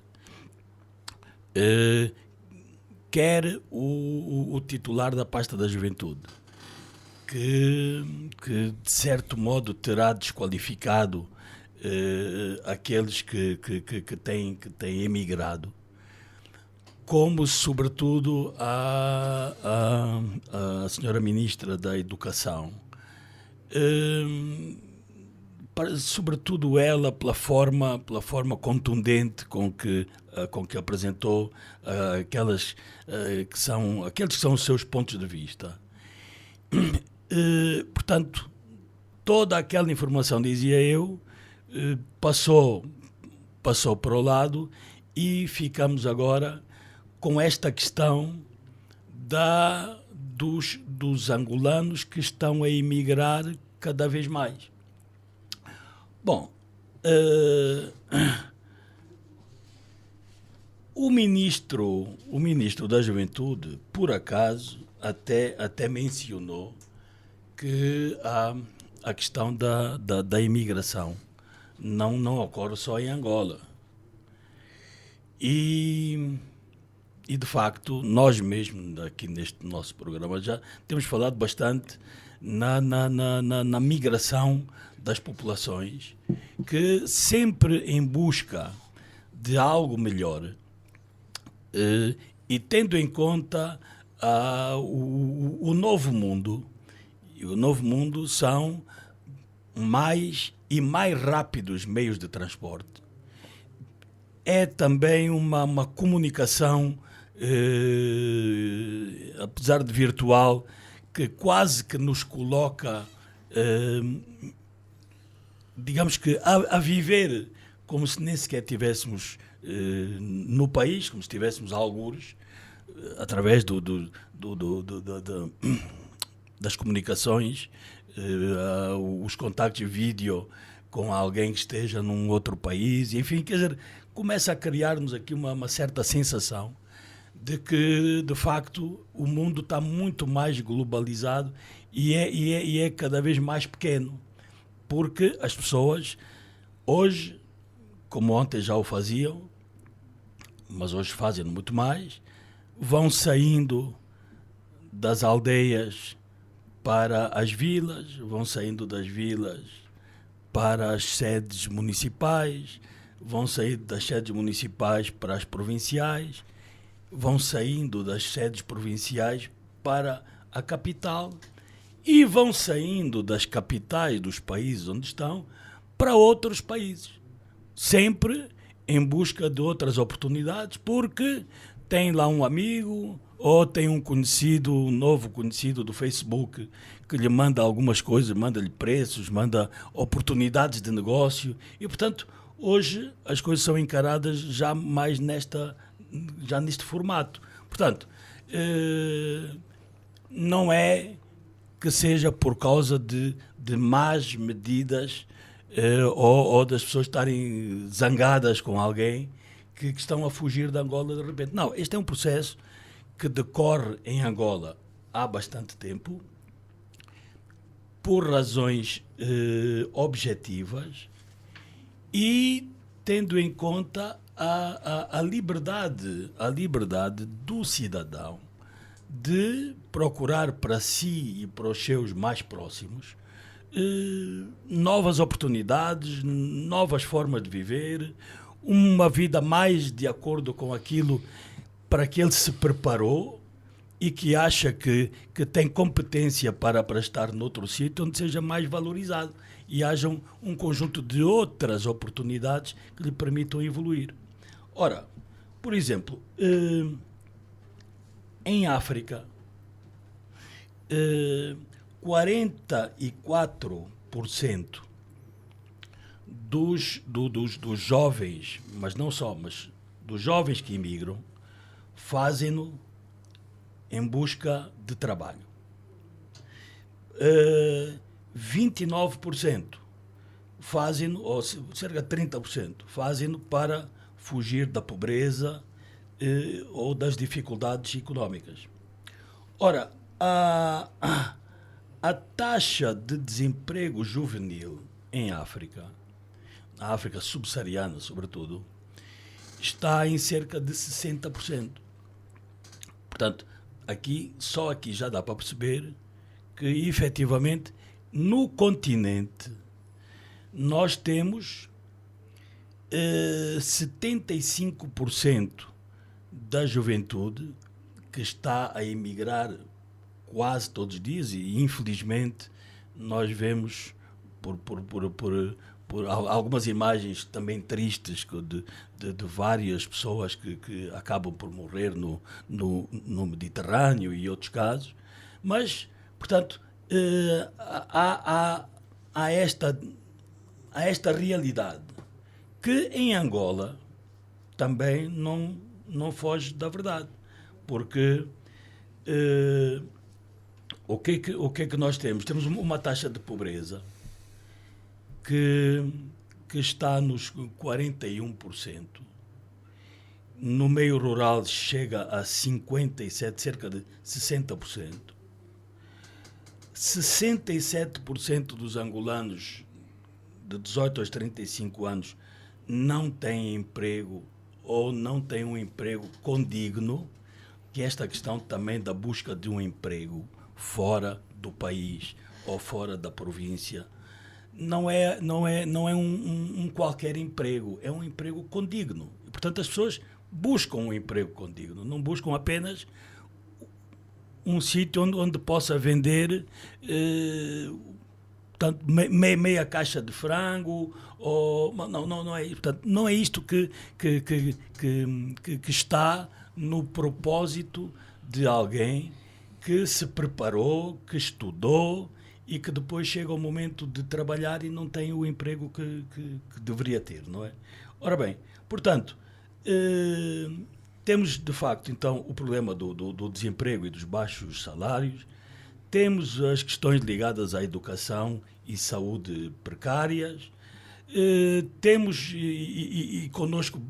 quer o titular da pasta da juventude, que de certo modo terá desqualificado aqueles que têm emigrado, como sobretudo a senhora Ministra da Educação, sobretudo ela pela forma contundente com que apresentou aqueles que são os seus pontos de vista. Portanto, toda aquela informação, dizia eu, passou para o lado e ficamos agora com esta questão dos angolanos que estão a emigrar cada vez mais. Bom, o ministro da Juventude, por acaso, até mencionou que a questão da imigração não ocorre só em Angola. E de facto, nós mesmos, aqui neste nosso programa, já temos falado bastante na migração das populações, que sempre em busca de algo melhor, e tendo em conta o novo mundo. E o novo mundo são mais e mais rápidos meios de transporte. É também uma comunicação, apesar de virtual, que quase que nos coloca, digamos que, a viver como se nem sequer estivéssemos no país, como se estivéssemos algures, através das comunicações, os contactos de vídeo com alguém que esteja num outro país, enfim, quer dizer, começa a criar-nos aqui uma certa sensação de que, de facto, o mundo está muito mais globalizado e é cada vez mais pequeno, porque as pessoas, hoje, como ontem já o faziam, mas hoje fazem muito mais, vão saindo das aldeias para as vilas, vão saindo das vilas para as sedes municipais, vão sair das sedes municipais para as provinciais, vão saindo das sedes provinciais para a capital e vão saindo das capitais dos países onde estão para outros países, sempre em busca de outras oportunidades, porque tem lá um amigo ou tem um novo conhecido do Facebook que lhe manda algumas coisas, manda-lhe preços, manda oportunidades de negócio e, portanto, hoje as coisas são encaradas já mais neste formato. Portanto, não é que seja por causa de más medidas ou das pessoas estarem zangadas com alguém que estão a fugir de Angola de repente. Não, este é um processo que decorre em Angola há bastante tempo, por razões objetivas e tendo em conta a liberdade do cidadão de procurar para si e para os seus mais próximos novas oportunidades, novas formas de viver, uma vida mais de acordo com aquilo para que ele se preparou e que acha que tem competência para estar noutro sítio onde seja mais valorizado e haja um conjunto de outras oportunidades que lhe permitam evoluir. Ora, por exemplo, em África, 44% dos jovens, mas não só, mas dos jovens que imigram, fazem-no em busca de trabalho. 29% fazem-no, ou cerca de 30%, fazem-no para fugir da pobreza ou das dificuldades económicas. Ora, a taxa de desemprego juvenil em África, na África subsaariana sobretudo, está em cerca de 60%. Portanto, só aqui já dá para perceber que, efetivamente, no continente, nós temos 75% da juventude que está a emigrar quase todos os dias e, infelizmente, nós vemos por algumas imagens também tristes de várias pessoas que acabam por morrer no Mediterrâneo e outros casos. Mas, portanto, há a esta realidade, que em Angola também não foge da verdade, porque o que é que nós temos? Temos uma taxa de pobreza que está nos 41%, no meio rural chega a 57%, cerca de 60%. 67% dos angolanos de 18 aos 35 anos não têm emprego ou não têm um emprego condigno, que esta questão também da busca de um emprego fora do país ou fora da província não é um qualquer emprego, é um emprego condigno. E, portanto, as pessoas buscam um emprego condigno, não buscam apenas um sítio onde possa vender portanto, meia caixa de frango, ou não é, portanto, não é isto que está no propósito de alguém que se preparou, que estudou e que depois chega ao momento de trabalhar e não tem o emprego que deveria ter, não é? Ora bem, portanto, temos de facto então o problema do desemprego e dos baixos salários, temos as questões ligadas à educação e saúde precárias, temos, e connosco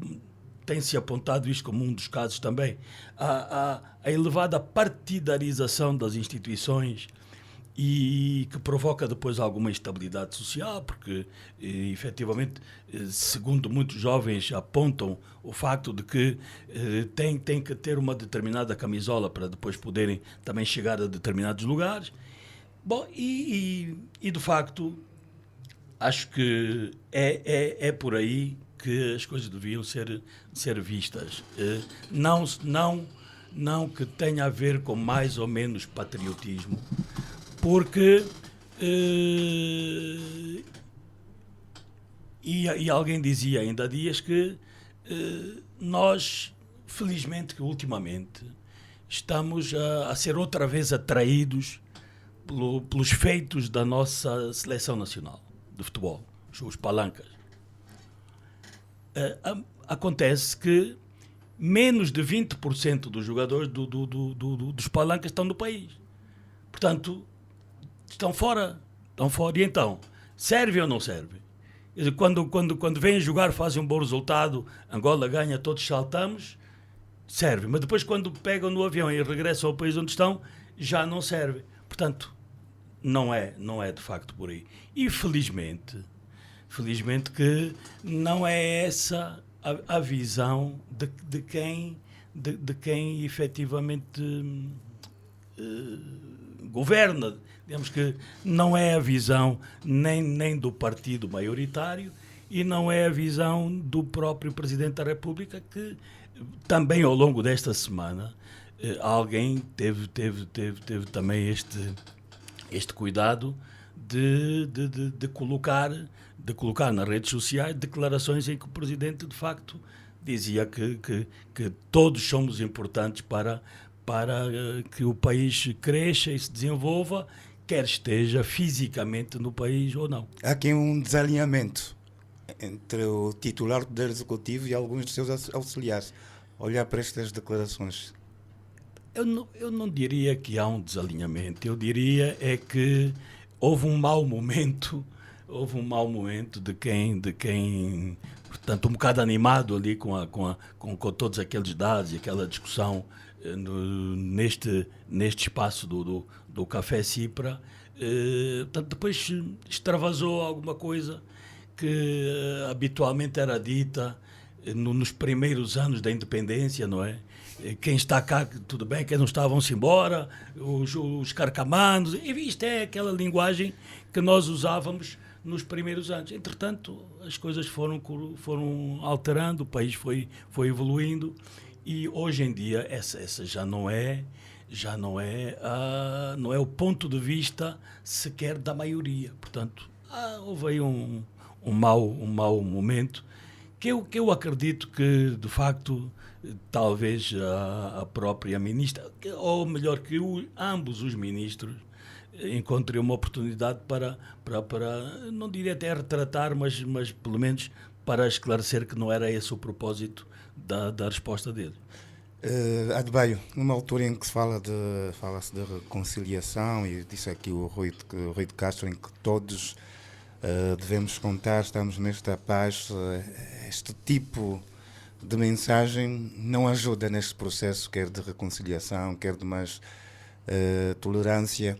tem-se apontado isto como um dos casos também, a elevada partidarização das instituições e que provoca depois alguma instabilidade social, porque, efetivamente, segundo muitos jovens apontam o facto de que tem que ter uma determinada camisola para depois poderem também chegar a determinados lugares. Bom, e de facto, acho que é por aí que as coisas deviam ser vistas. Não que tenha a ver com mais ou menos patriotismo, porque e alguém dizia ainda há dias que nós, felizmente que ultimamente, estamos a ser outra vez atraídos pelos feitos da nossa seleção nacional de futebol, os palancas. Acontece que menos de 20% dos jogadores dos palancas estão no país. Portanto, estão fora. E então, serve ou não serve? Quando vêm jogar, fazem um bom resultado, Angola ganha, todos saltamos, serve. Mas depois, quando pegam no avião e regressam ao país onde estão, já não serve. Portanto, não é de facto por aí. E felizmente que não é essa a visão de quem efetivamente governa. Digamos que não é a visão nem do partido maioritário e não é a visão do próprio Presidente da República, que também ao longo desta semana alguém teve também este cuidado de colocar nas redes sociais declarações em que o Presidente de facto dizia que todos somos importantes para que o país cresça e se desenvolva, quer esteja fisicamente no país ou não. Há aqui um desalinhamento entre o titular do Poder Executivo e alguns dos seus auxiliares. Olhar para estas declarações. Eu não diria que há um desalinhamento. Eu diria que houve um mau momento de quem portanto, um bocado animado ali com todos aqueles dados e aquela discussão neste espaço do Café Cipra. Portanto, depois extravasou alguma coisa que habitualmente era dita nos primeiros anos da independência, não é? Quem está cá, tudo bem, quem não está, vão-se embora, os carcamanos, e isto é aquela linguagem que nós usávamos nos primeiros anos. Entretanto, as coisas foram alterando, o país foi evoluindo, e hoje em dia essa já não é o ponto de vista sequer da maioria. Portanto, houve aí um mau momento que eu acredito que, de facto, talvez a própria ministra, ou melhor, que ambos os ministros encontrei uma oportunidade para não diria até retratar, mas pelo menos para esclarecer que não era esse o propósito da resposta dele. Adebayo, numa altura em que fala-se de reconciliação, e disse aqui o Rui de Castro, em que todos devemos contar, estamos nesta paz, este tipo de mensagem não ajuda neste processo, quer de reconciliação, quer de mais tolerância,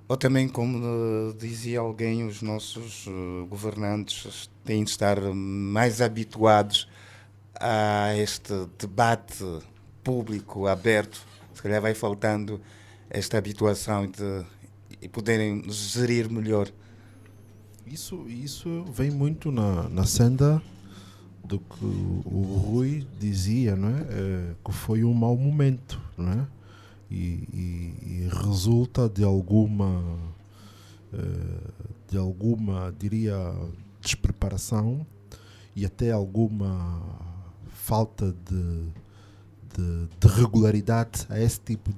ou também, como dizia alguém, os nossos governantes têm de estar mais habituados a este debate público, aberto. Se calhar vai faltando esta habituação e poderem gerir melhor. Isso vem muito na senda do que o Rui dizia, não é? Que foi um mau momento, não é? E resulta de alguma, diria, despreparação e até alguma falta de regularidade a esse tipo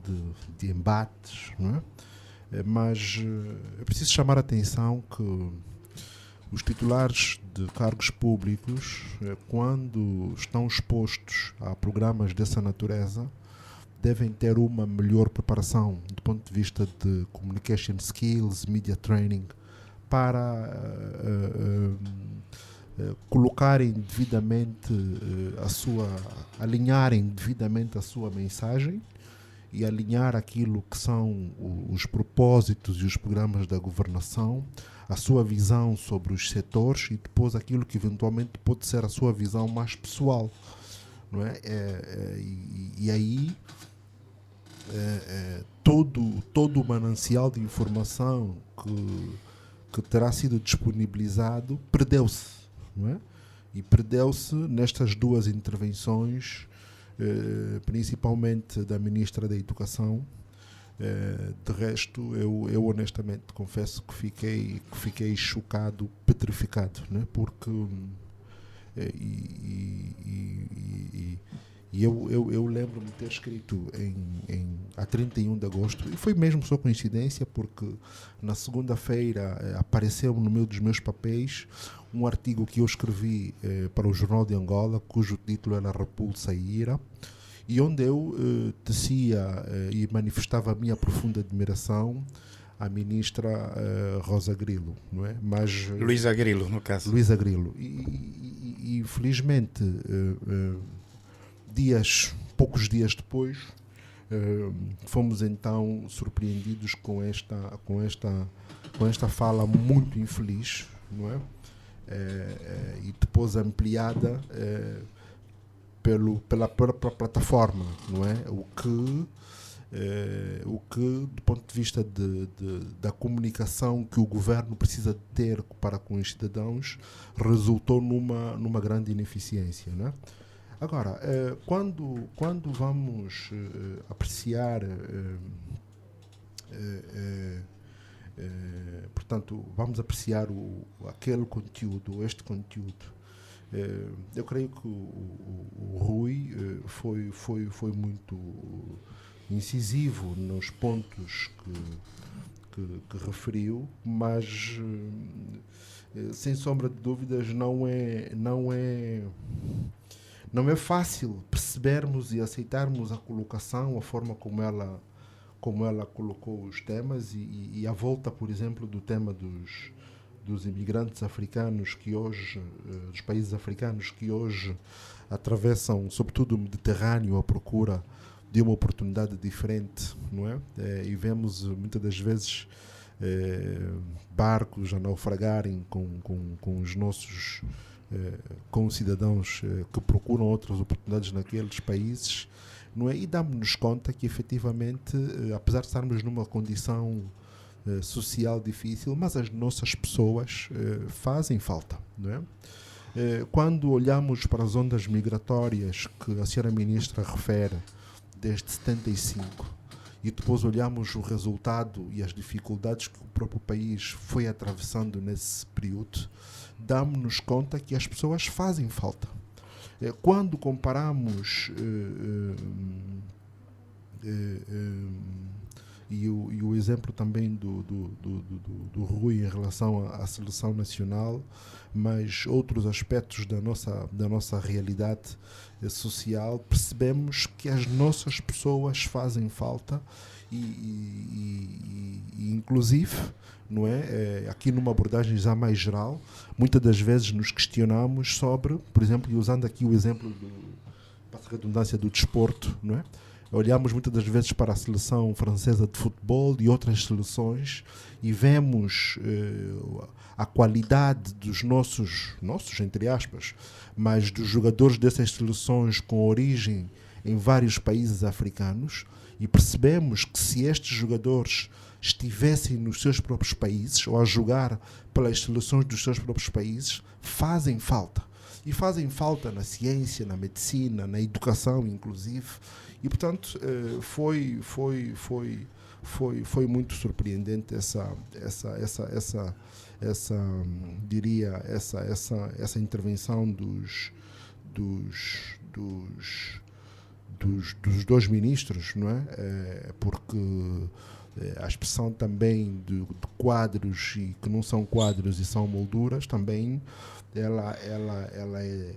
de embates, não é? Mas é preciso chamar a atenção que os titulares de cargos públicos, quando estão expostos a programas dessa natureza, devem ter uma melhor preparação do ponto de vista de communication skills, media training, para colocarem devidamente alinharem devidamente a sua mensagem e alinhar aquilo que são os propósitos e os programas da governação, a sua visão sobre os setores e depois aquilo que eventualmente pode ser a sua visão mais pessoal, não é? E aí todo o manancial de informação que terá sido disponibilizado perdeu-se, não é? E perdeu-se nestas duas intervenções, principalmente da Ministra da Educação. De resto, eu honestamente confesso que fiquei chocado, petrificado, né? Porque eu lembro-me de ter escrito a 31 de agosto, e foi mesmo só coincidência, porque na segunda-feira apareceu no meio dos meus papéis um artigo que eu escrevi para o Jornal de Angola, cujo título era Repulsa e Ira, e onde eu tecia e manifestava a minha profunda admiração à ministra Rosa Grilo, não é? Mas Luísa Grilo, no caso. Luísa Grilo. E felizmente, poucos dias depois, fomos então surpreendidos com esta fala muito infeliz, não é? E depois ampliada pela própria plataforma, não é? O que do ponto de vista da comunicação que o governo precisa ter para com os cidadãos, resultou numa grande ineficiência, não é? Agora, quando vamos apreciar, portanto, vamos apreciar este conteúdo, eu creio que o Rui foi muito incisivo nos pontos que referiu, mas sem sombra de dúvidas não é fácil percebermos e aceitarmos a colocação, a forma como ela colocou os temas e a volta, por exemplo, do tema dos imigrantes africanos que hoje, dos países africanos que hoje atravessam, sobretudo o Mediterrâneo, à procura de uma oportunidade diferente, não é? E vemos muitas das vezes barcos a naufragarem com os nossos cidadãos que procuram outras oportunidades naqueles países, não é? E damos-nos conta que efetivamente, apesar de estarmos numa condição social difícil, mas as nossas pessoas fazem falta, não é? Quando olhamos para as ondas migratórias que a senhora ministra refere desde 75 e depois olhamos o resultado e as dificuldades que o próprio país foi atravessando nesse período, damos-nos conta que as pessoas fazem falta. Quando comparamos e o exemplo também do Rui em relação à seleção nacional, mas outros aspectos da nossa realidade social, percebemos que as nossas pessoas fazem falta e inclusive, não é? Aqui numa abordagem já mais geral, muitas das vezes nos questionamos sobre, por exemplo, e usando aqui o exemplo passa a redundância do desporto, não é? Olhamos muitas das vezes para a seleção francesa de futebol e outras seleções e vemos a qualidade dos nossos, entre aspas, mas dos jogadores dessas seleções com origem em vários países africanos, e percebemos que se estes jogadores estivessem nos seus próprios países ou a jogar pelas seleções dos seus próprios países, fazem falta. E fazem falta na ciência, na medicina, na educação, inclusive. E, portanto, foi muito surpreendente essa intervenção dos dois ministros, não é? Porque a expressão também de quadros e que não são quadros e são molduras também ela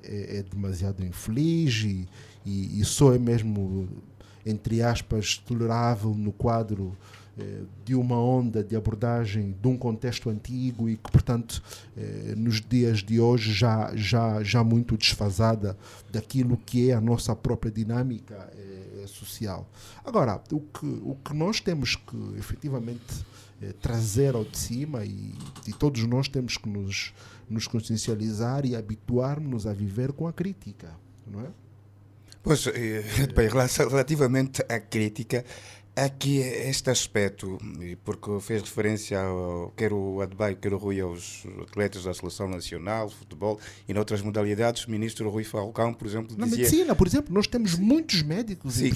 é demasiado infeliz e só é mesmo, entre aspas, tolerável no quadro de uma onda de abordagem de um contexto antigo e que, portanto, nos dias de hoje já muito desfasada daquilo que é a nossa própria dinâmica social. Agora, o que nós temos que efetivamente trazer ao de cima e todos nós temos que nos consciencializar e habituar-nos a viver com a crítica, não é? Pois, bem, relativamente à crítica, aqui este aspecto, porque fez referência quer o Adebayo, quer o Rui, aos atletas da Seleção Nacional, futebol e noutras modalidades, o ministro Rui Falcão, por exemplo, dizia... Na medicina, por exemplo, nós temos muitos médicos Sim,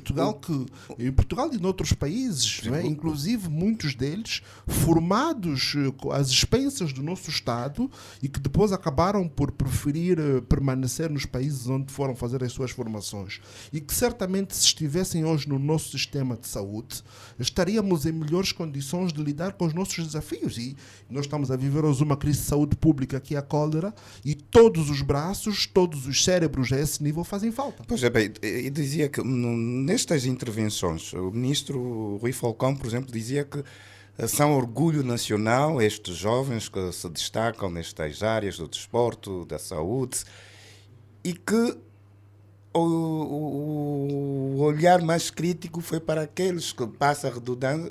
em Portugal e noutros países, não é? Inclusive muitos deles formados às expensas do nosso Estado e que depois acabaram por preferir permanecer nos países onde foram fazer as suas formações. E que certamente, se estivessem hoje no nosso sistema de saúde, estaríamos em melhores condições de lidar com os nossos desafios. E nós estamos a viver hoje uma crise de saúde pública que é a cólera e todos os braços, todos os cérebros a esse nível fazem falta. Pois é, bem, eu dizia que nestas intervenções, o ministro Rui Falcão, por exemplo, dizia que são orgulho nacional estes jovens que se destacam nestas áreas do desporto, da saúde, e que o olhar mais crítico foi para aqueles que, passa a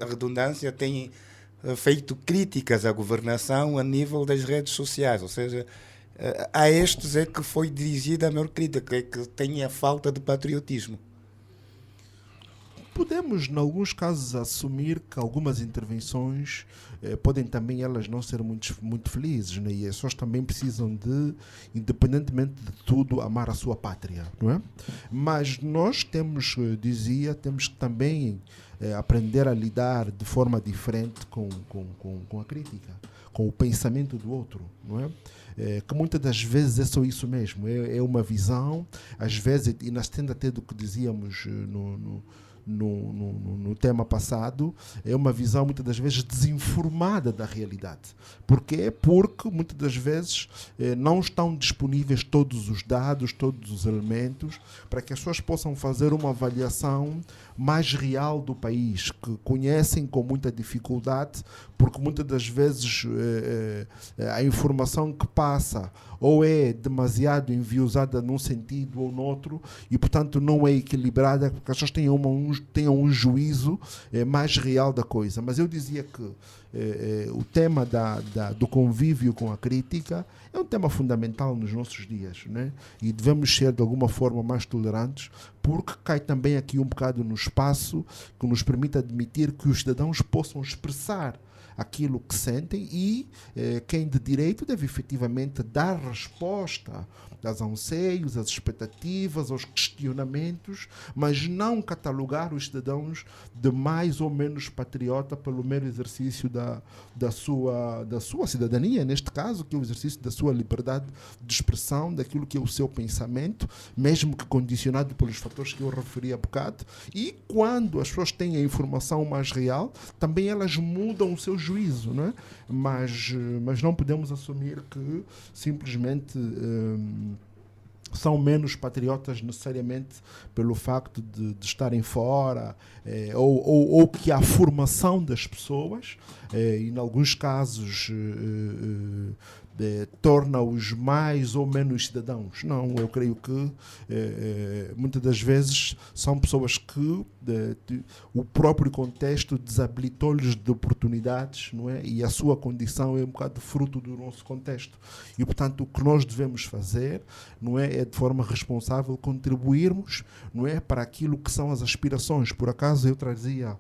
redundância, têm feito críticas à governação a nível das redes sociais, ou seja, a estes é que foi dirigida a maior crítica, é que tem a falta de patriotismo. Podemos, em alguns casos, assumir que algumas intervenções podem também elas não ser muito felizes, né? E as pessoas também precisam de, independentemente de tudo, amar a sua pátria, não é? Mas nós temos que também aprender a lidar de forma diferente com a crítica, com o pensamento do outro, não é? Que muitas das vezes é só isso mesmo, é uma visão, às vezes, e na estenda até do que dizíamos no tema passado, é uma visão muitas das vezes desinformada da realidade. Porquê? Porque muitas das vezes não estão disponíveis todos os dados, todos os elementos para que as pessoas possam fazer uma avaliação mais real do país, que conhecem com muita dificuldade, porque muitas das vezes a informação que passa ou é demasiado enviosada num sentido ou noutro e, portanto, não é equilibrada, porque as pessoas tenham um juízo mais real da coisa. Mas eu dizia que o tema do convívio com a crítica é um tema fundamental nos nossos dias, né? E devemos ser, de alguma forma, mais tolerantes, porque cai também aqui um bocado no espaço que nos permite admitir que os cidadãos possam expressar aquilo que sentem e quem de direito deve efetivamente dar resposta aos anseios, às expectativas, aos questionamentos, mas não catalogar os cidadãos de mais ou menos patriota pelo mero exercício da sua cidadania, neste caso, que é o exercício da sua liberdade de expressão, daquilo que é o seu pensamento, mesmo que condicionado pelos fatores que eu referi há bocado. E quando as pessoas têm a informação mais real, também elas mudam o seu juízo, não é? Mas não podemos assumir que simplesmente são menos patriotas necessariamente pelo facto de estarem fora, ou que a formação das pessoas, em alguns casos, torna-os mais ou menos cidadãos. Não, eu creio que muitas das vezes são pessoas que o próprio contexto desabilitou-lhes de oportunidades, não é? E a sua condição é um bocado fruto do nosso contexto. E, portanto, o que nós devemos fazer, não é de forma responsável contribuirmos, não é, para aquilo que são as aspirações. Por acaso eu trazia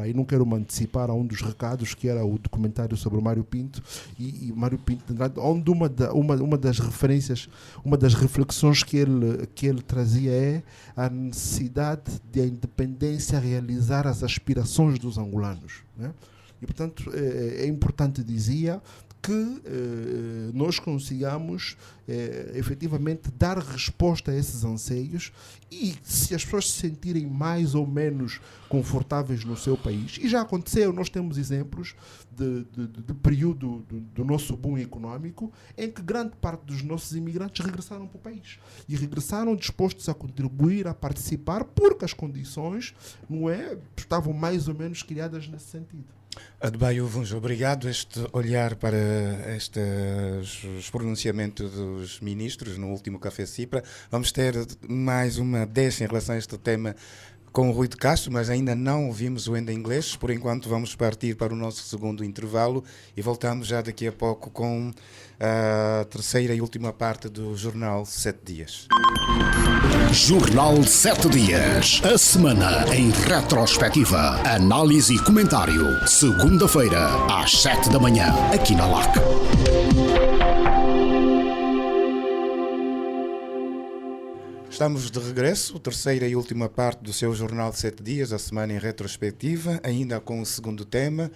e não quero me antecipar a um dos recados, que era o documentário sobre o Mário Pinto, e Mário Pinto, onde uma das referências, uma das reflexões que ele trazia é a necessidade de a independência realizar as aspirações dos angolanos, né? E, portanto, é importante, dizia, que nós consigamos efetivamente dar resposta a esses anseios, e se as pessoas se sentirem mais ou menos confortáveis no seu país, e já aconteceu, nós temos exemplos de período do nosso boom económico em que grande parte dos nossos imigrantes regressaram para o país e regressaram dispostos a contribuir, a participar, porque as condições, não é, estavam mais ou menos criadas nesse sentido. Adebayo Vuns, obrigado. Este olhar para os pronunciamentos dos ministros no último Café Cipra. Vamos ter mais uma deixa em relação a este tema com o Rui de Castro, mas ainda não ouvimos o Enda Inglês. Por enquanto vamos partir para o nosso segundo intervalo e voltamos já daqui a pouco com a terceira e última parte do Jornal 7 Dias. Jornal 7 Dias. A semana em retrospectiva. Análise e comentário. Segunda-feira, às 7 da manhã, aqui na LAC. Estamos de regresso, terceira e última parte do seu Jornal de 7 Dias, a semana em retrospectiva, ainda com o segundo tema,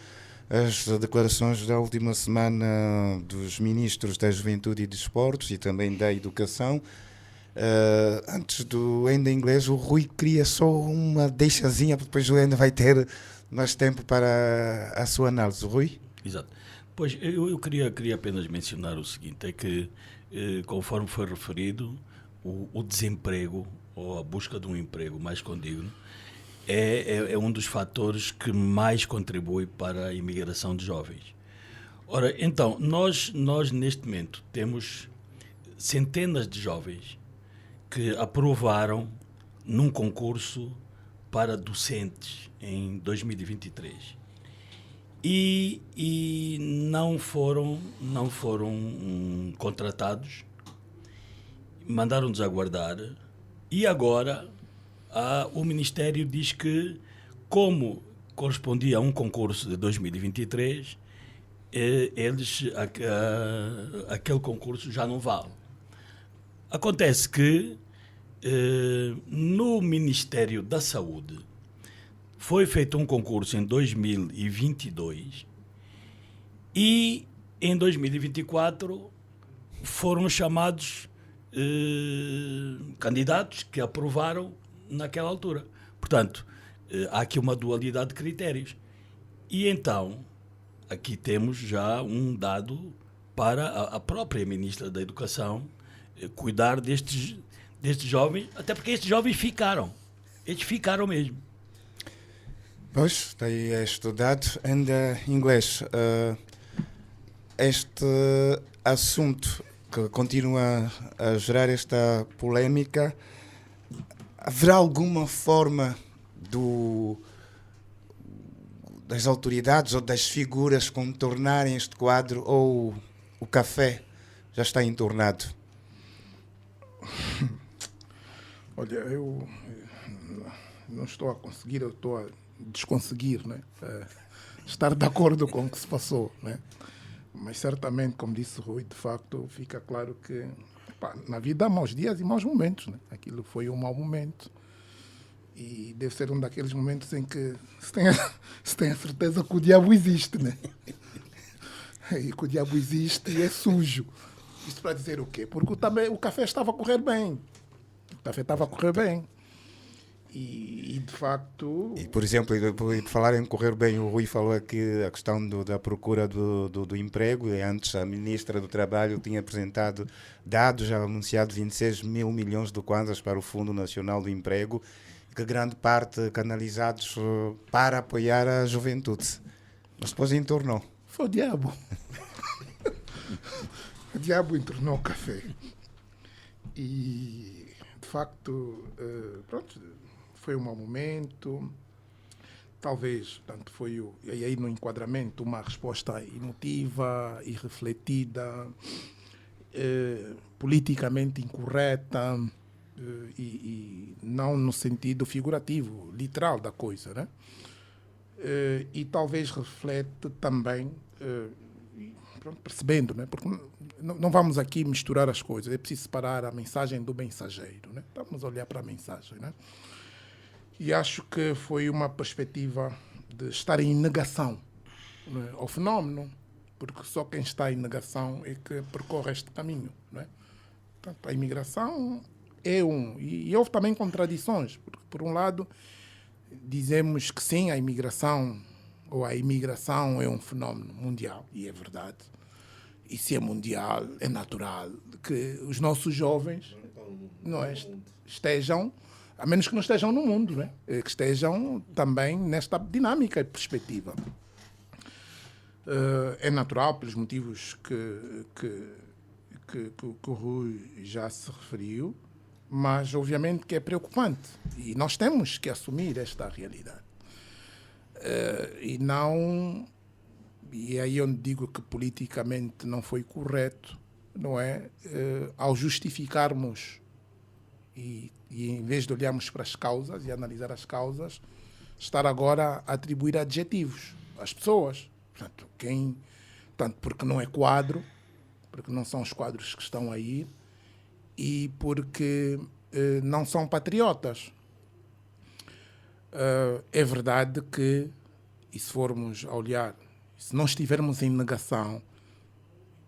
as declarações da última semana dos ministros da Juventude e Desportos e também da Educação. Antes do Enda Inglês, o Rui queria só uma deixazinha, porque depois o Enda vai ter mais tempo para a sua análise. Rui? Exato. Pois, eu queria apenas mencionar o seguinte, é que, conforme foi referido, o desemprego, ou a busca de um emprego mais condigno, é um dos fatores que mais contribui para a imigração de jovens. Ora, então, nós neste momento temos centenas de jovens que aprovaram num concurso para docentes em 2023 e não foram contratados, mandaram-nos aguardar, e agora o Ministério diz que, como correspondia a um concurso de 2023, aquele concurso já não vale. Acontece que no Ministério da Saúde foi feito um concurso em 2022 e em 2024 foram chamados candidatos que aprovaram naquela altura. Portanto, há aqui uma dualidade de critérios. E então, aqui temos já um dado para a própria Ministra da Educação cuidar destes jovens, até porque estes jovens ficaram. Eles ficaram mesmo. Pois, está aí estudado. Ainda em inglês, este assunto que continua a gerar esta polémica, haverá alguma forma das autoridades ou das figuras contornarem este quadro, ou o café já está entornado? Olha, eu não estou a conseguir, eu estou a desconseguir, né? estar de acordo com o que se passou, né? Mas certamente, como disse o Rui, de facto, fica claro que na vida há maus dias e maus momentos, né? Aquilo foi um mau momento e deve ser um daqueles momentos em que se tem a certeza que o diabo existe, né? E que o diabo existe e é sujo. Isso para dizer o quê? Porque também o café estava a correr bem. O café estava a correr bem. E de facto... E, por exemplo, por falar em correr bem, o Rui falou aqui a questão da procura do emprego, e antes a Ministra do Trabalho tinha apresentado dados, já anunciado 26 mil milhões de kwanzas para o Fundo Nacional do Emprego, que grande parte canalizados para apoiar a juventude. Mas depois entornou. Foi o diabo. O diabo entornou o café. E, de facto, pronto, foi um mau momento. Talvez, portanto, e aí no enquadramento, uma resposta emotiva, irrefletida, politicamente incorreta, e não no sentido figurativo, literal da coisa, né? E talvez reflete também, pronto, percebendo, né? Porque não vamos aqui misturar as coisas, é preciso separar a mensagem do mensageiro, né? Vamos olhar para a mensagem, né? E acho que foi uma perspectiva de estar em negação, né, ao fenómeno, porque só quem está em negação é que percorre este caminho, né? Portanto, a imigração é e houve também contradições, porque por um lado dizemos que sim, a imigração é um fenómeno mundial, e é verdade. E se é mundial, é natural que os nossos jovens não é, estejam, a menos que não estejam no mundo, né? Que estejam também nesta dinâmica e perspectiva. É natural, pelos motivos que o Rui já se referiu, mas obviamente que é preocupante e nós temos que assumir esta realidade. E é aí onde digo que politicamente não foi correto, não é? Ao justificarmos e em vez de olharmos para as causas e analisar as causas, estar agora a atribuir adjetivos às pessoas. Portanto, porque não é quadro, porque não são os quadros que estão aí e porque não são patriotas. É verdade que, e se formos a olhar, se não estivermos em negação,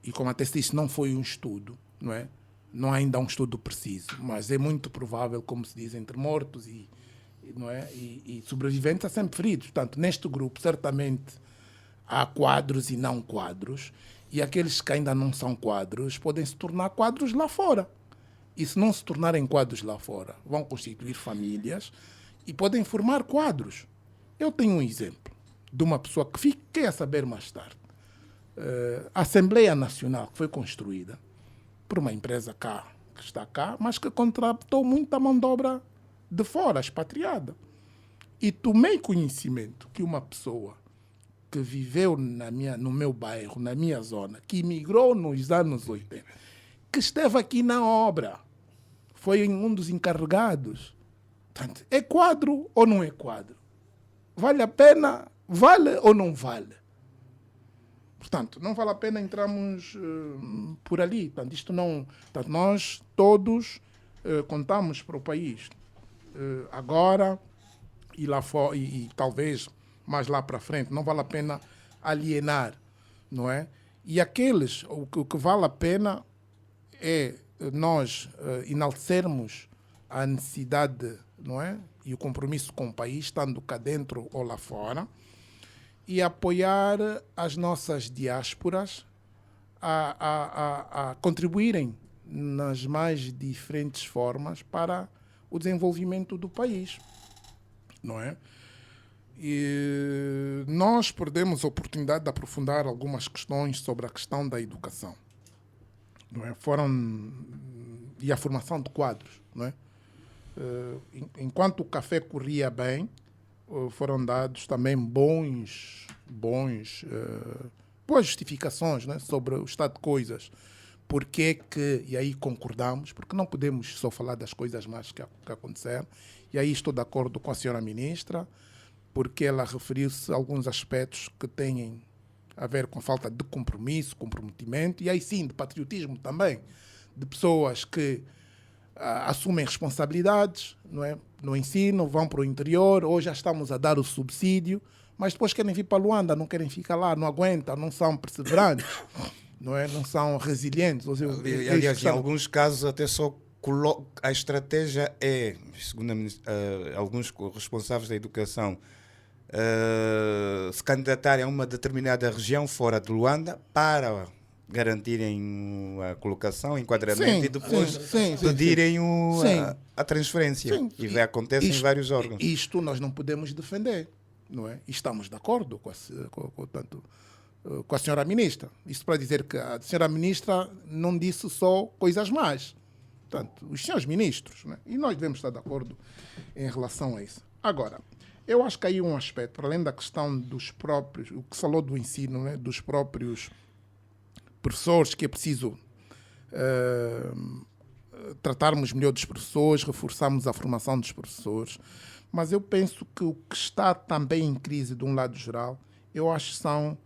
e como até se disse, não foi um estudo, não é? Não há ainda um estudo preciso, mas é muito provável, como se diz, entre mortos não é? e sobreviventes há sempre feridos. Portanto, neste grupo, certamente, há quadros e não quadros, e aqueles que ainda não são quadros podem se tornar quadros lá fora. E se não se tornarem quadros lá fora, vão constituir famílias e podem formar quadros. Eu tenho um exemplo de uma pessoa que fiquei a saber mais tarde. A Assembleia Nacional, que foi construída por uma empresa cá, que está cá, mas que contratou muita mão de obra de fora, expatriada. E tomei conhecimento que uma pessoa que viveu no meu bairro, na minha zona, que imigrou nos anos 80, que esteve aqui na obra, foi um dos encarregados. Portanto, é quadro ou não é quadro? Vale a pena? Vale ou não vale? Portanto, não vale a pena entrarmos por ali. Portanto, nós todos contamos para o país. Agora e lá fora, e talvez mais lá para frente, não vale a pena alienar, não é? E o que vale a pena é nós enaltecermos a necessidade, não é? E o compromisso com o país, estando cá dentro ou lá fora, e apoiar as nossas diásporas a contribuírem nas mais diferentes formas para o desenvolvimento do país, não é? E nós perdemos a oportunidade de aprofundar algumas questões sobre a questão da educação, não é? E a formação de quadros, não é? Enquanto o café corria bem, foram dados também boas justificações, né, sobre o estado de coisas. Porque e aí concordamos, porque não podemos só falar das coisas más que aconteceram, e aí estou de acordo com a senhora ministra, porque ela referiu-se a alguns aspectos que têm a ver com a falta de compromisso, comprometimento, e aí sim, de patriotismo também, de pessoas que assumem responsabilidades, não é? No ensino, vão para o interior, hoje já estamos a dar o subsídio, mas depois querem vir para Luanda, não querem ficar lá, não aguentam, não são perseverantes, não é? Não são resilientes. Ou seja, Aliás, em alguns casos até só a estratégia é, segundo alguns responsáveis da educação, se candidatarem a uma determinada região fora de Luanda para garantirem a colocação, enquadramento, e depois pedirem a transferência. Sim. E acontece em vários órgãos. Isto nós não podemos defender, não é? E estamos de acordo com a senhora ministra. Isso para dizer que a senhora ministra não disse só coisas más. Portanto, os senhores ministros, né? E nós devemos estar de acordo em relação a isso. Agora, eu acho que aí um aspecto, para além da questão dos próprios, o que se falou do ensino, né? Dos próprios professores, que é preciso tratarmos melhor dos professores, reforçarmos a formação dos professores, mas eu penso que o que está também em crise de um lado geral, eu acho que são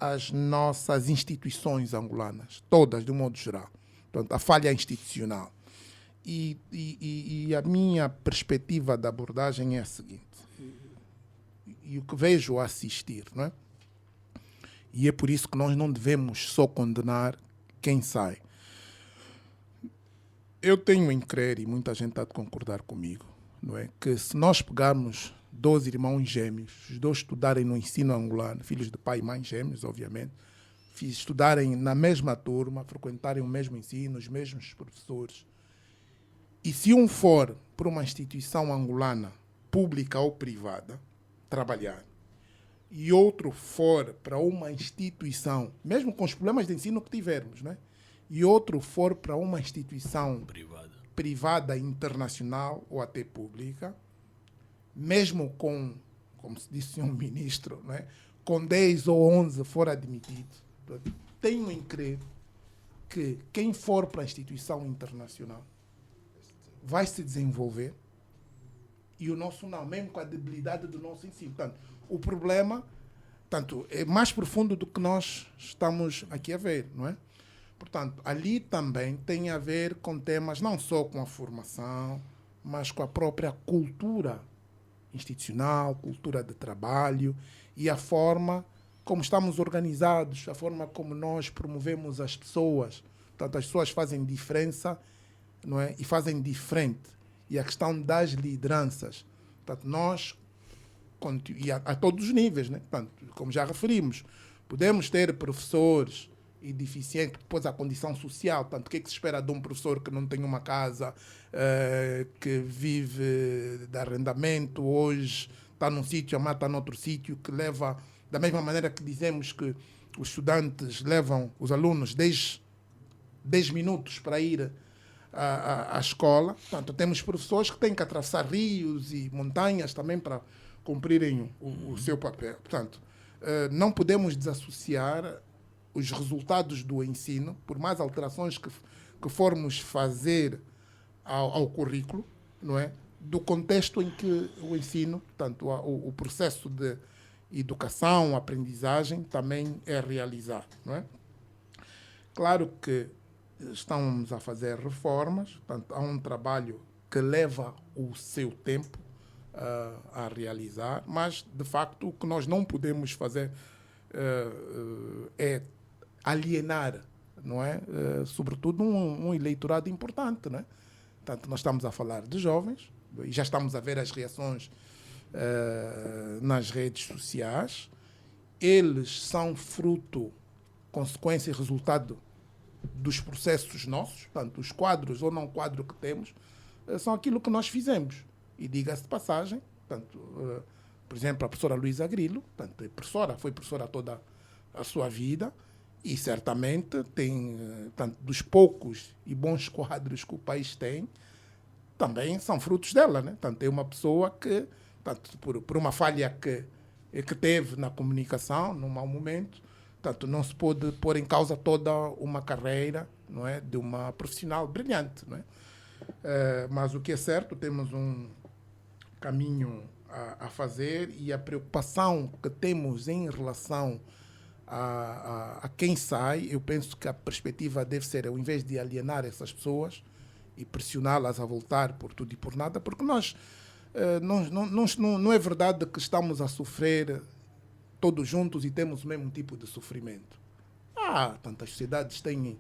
as nossas instituições angolanas, todas, de um modo geral. Portanto, a falha institucional. E a minha perspectiva da abordagem é a seguinte, e o que vejo a assistir, não é? E é por isso que nós não devemos só condenar quem sai. Eu tenho em crer, e muita gente há de concordar comigo, não é? Que se nós pegarmos 12 irmãos gêmeos, os dois estudarem no ensino angolano, filhos de pai e mãe gêmeos, obviamente, estudarem na mesma turma, frequentarem o mesmo ensino, os mesmos professores, e se um for para uma instituição angolana, pública ou privada, trabalhar, e outro for para uma instituição, mesmo com os problemas de ensino que tivermos, né? E outro for para uma instituição privada internacional ou até pública, mesmo com, como se disse um ministro, né? Com 10 ou 11 for admitido, tenho em crer que quem for para a instituição internacional vai se desenvolver, e o nosso não, mesmo com a debilidade do nosso ensino. Portanto, o problema, tanto, é mais profundo do que nós estamos aqui a ver, não é? Portanto, ali também tem a ver com temas não só com a formação, mas com a própria cultura institucional, cultura de trabalho e a forma como estamos organizados, a forma como nós promovemos as pessoas. Portanto, as pessoas fazem diferença, não é? E fazem diferente. E a questão das lideranças. Portanto, nós, e a todos os níveis, né? Portanto, como já referimos, podemos ter professores e deficientes, depois a condição social. Portanto, o que é que se espera de um professor que não tem uma casa, que vive de arrendamento, hoje está num sítio, amanhã está noutro sítio, que leva, da mesma maneira que dizemos que os estudantes levam, os alunos, 10 minutos para ir à escola. Portanto, temos professores que têm que atravessar rios e montanhas também para cumprirem o seu papel. Portanto, não podemos desassociar os resultados do ensino, por mais alterações que formos fazer ao currículo, não é? Do contexto em que o ensino, portanto, o processo de educação, aprendizagem, também é realizado, não é? Claro que estamos a fazer reformas, portanto, há um trabalho que leva o seu tempo a realizar, mas, de facto, o que nós não podemos fazer é alienar, não é? Sobretudo um eleitorado importante, não é? Portanto, nós estamos a falar de jovens, e já estamos a ver as reações nas redes sociais. Eles são fruto, consequência e resultado dos processos nossos, portanto, os quadros ou não quadro que temos, são aquilo que nós fizemos. E diga-se de passagem, portanto, por exemplo, a professora Luísa Grilo, portanto, foi professora toda a sua vida, e certamente tem, portanto, dos poucos e bons quadros que o país tem, também são frutos dela, né? Portanto, é uma pessoa que, portanto, por uma falha que teve na comunicação, num mau momento, portanto, não se pode pôr em causa toda uma carreira, não é, de uma profissional brilhante, não é? Mas o que é certo, temos um caminho a fazer e a preocupação que temos em relação a quem sai, eu penso que a perspectiva deve ser, ao invés de alienar essas pessoas e pressioná-las a voltar por tudo e por nada, porque nós não é verdade que estamos a sofrer todos juntos e temos o mesmo tipo de sofrimento. Tantas sociedades têm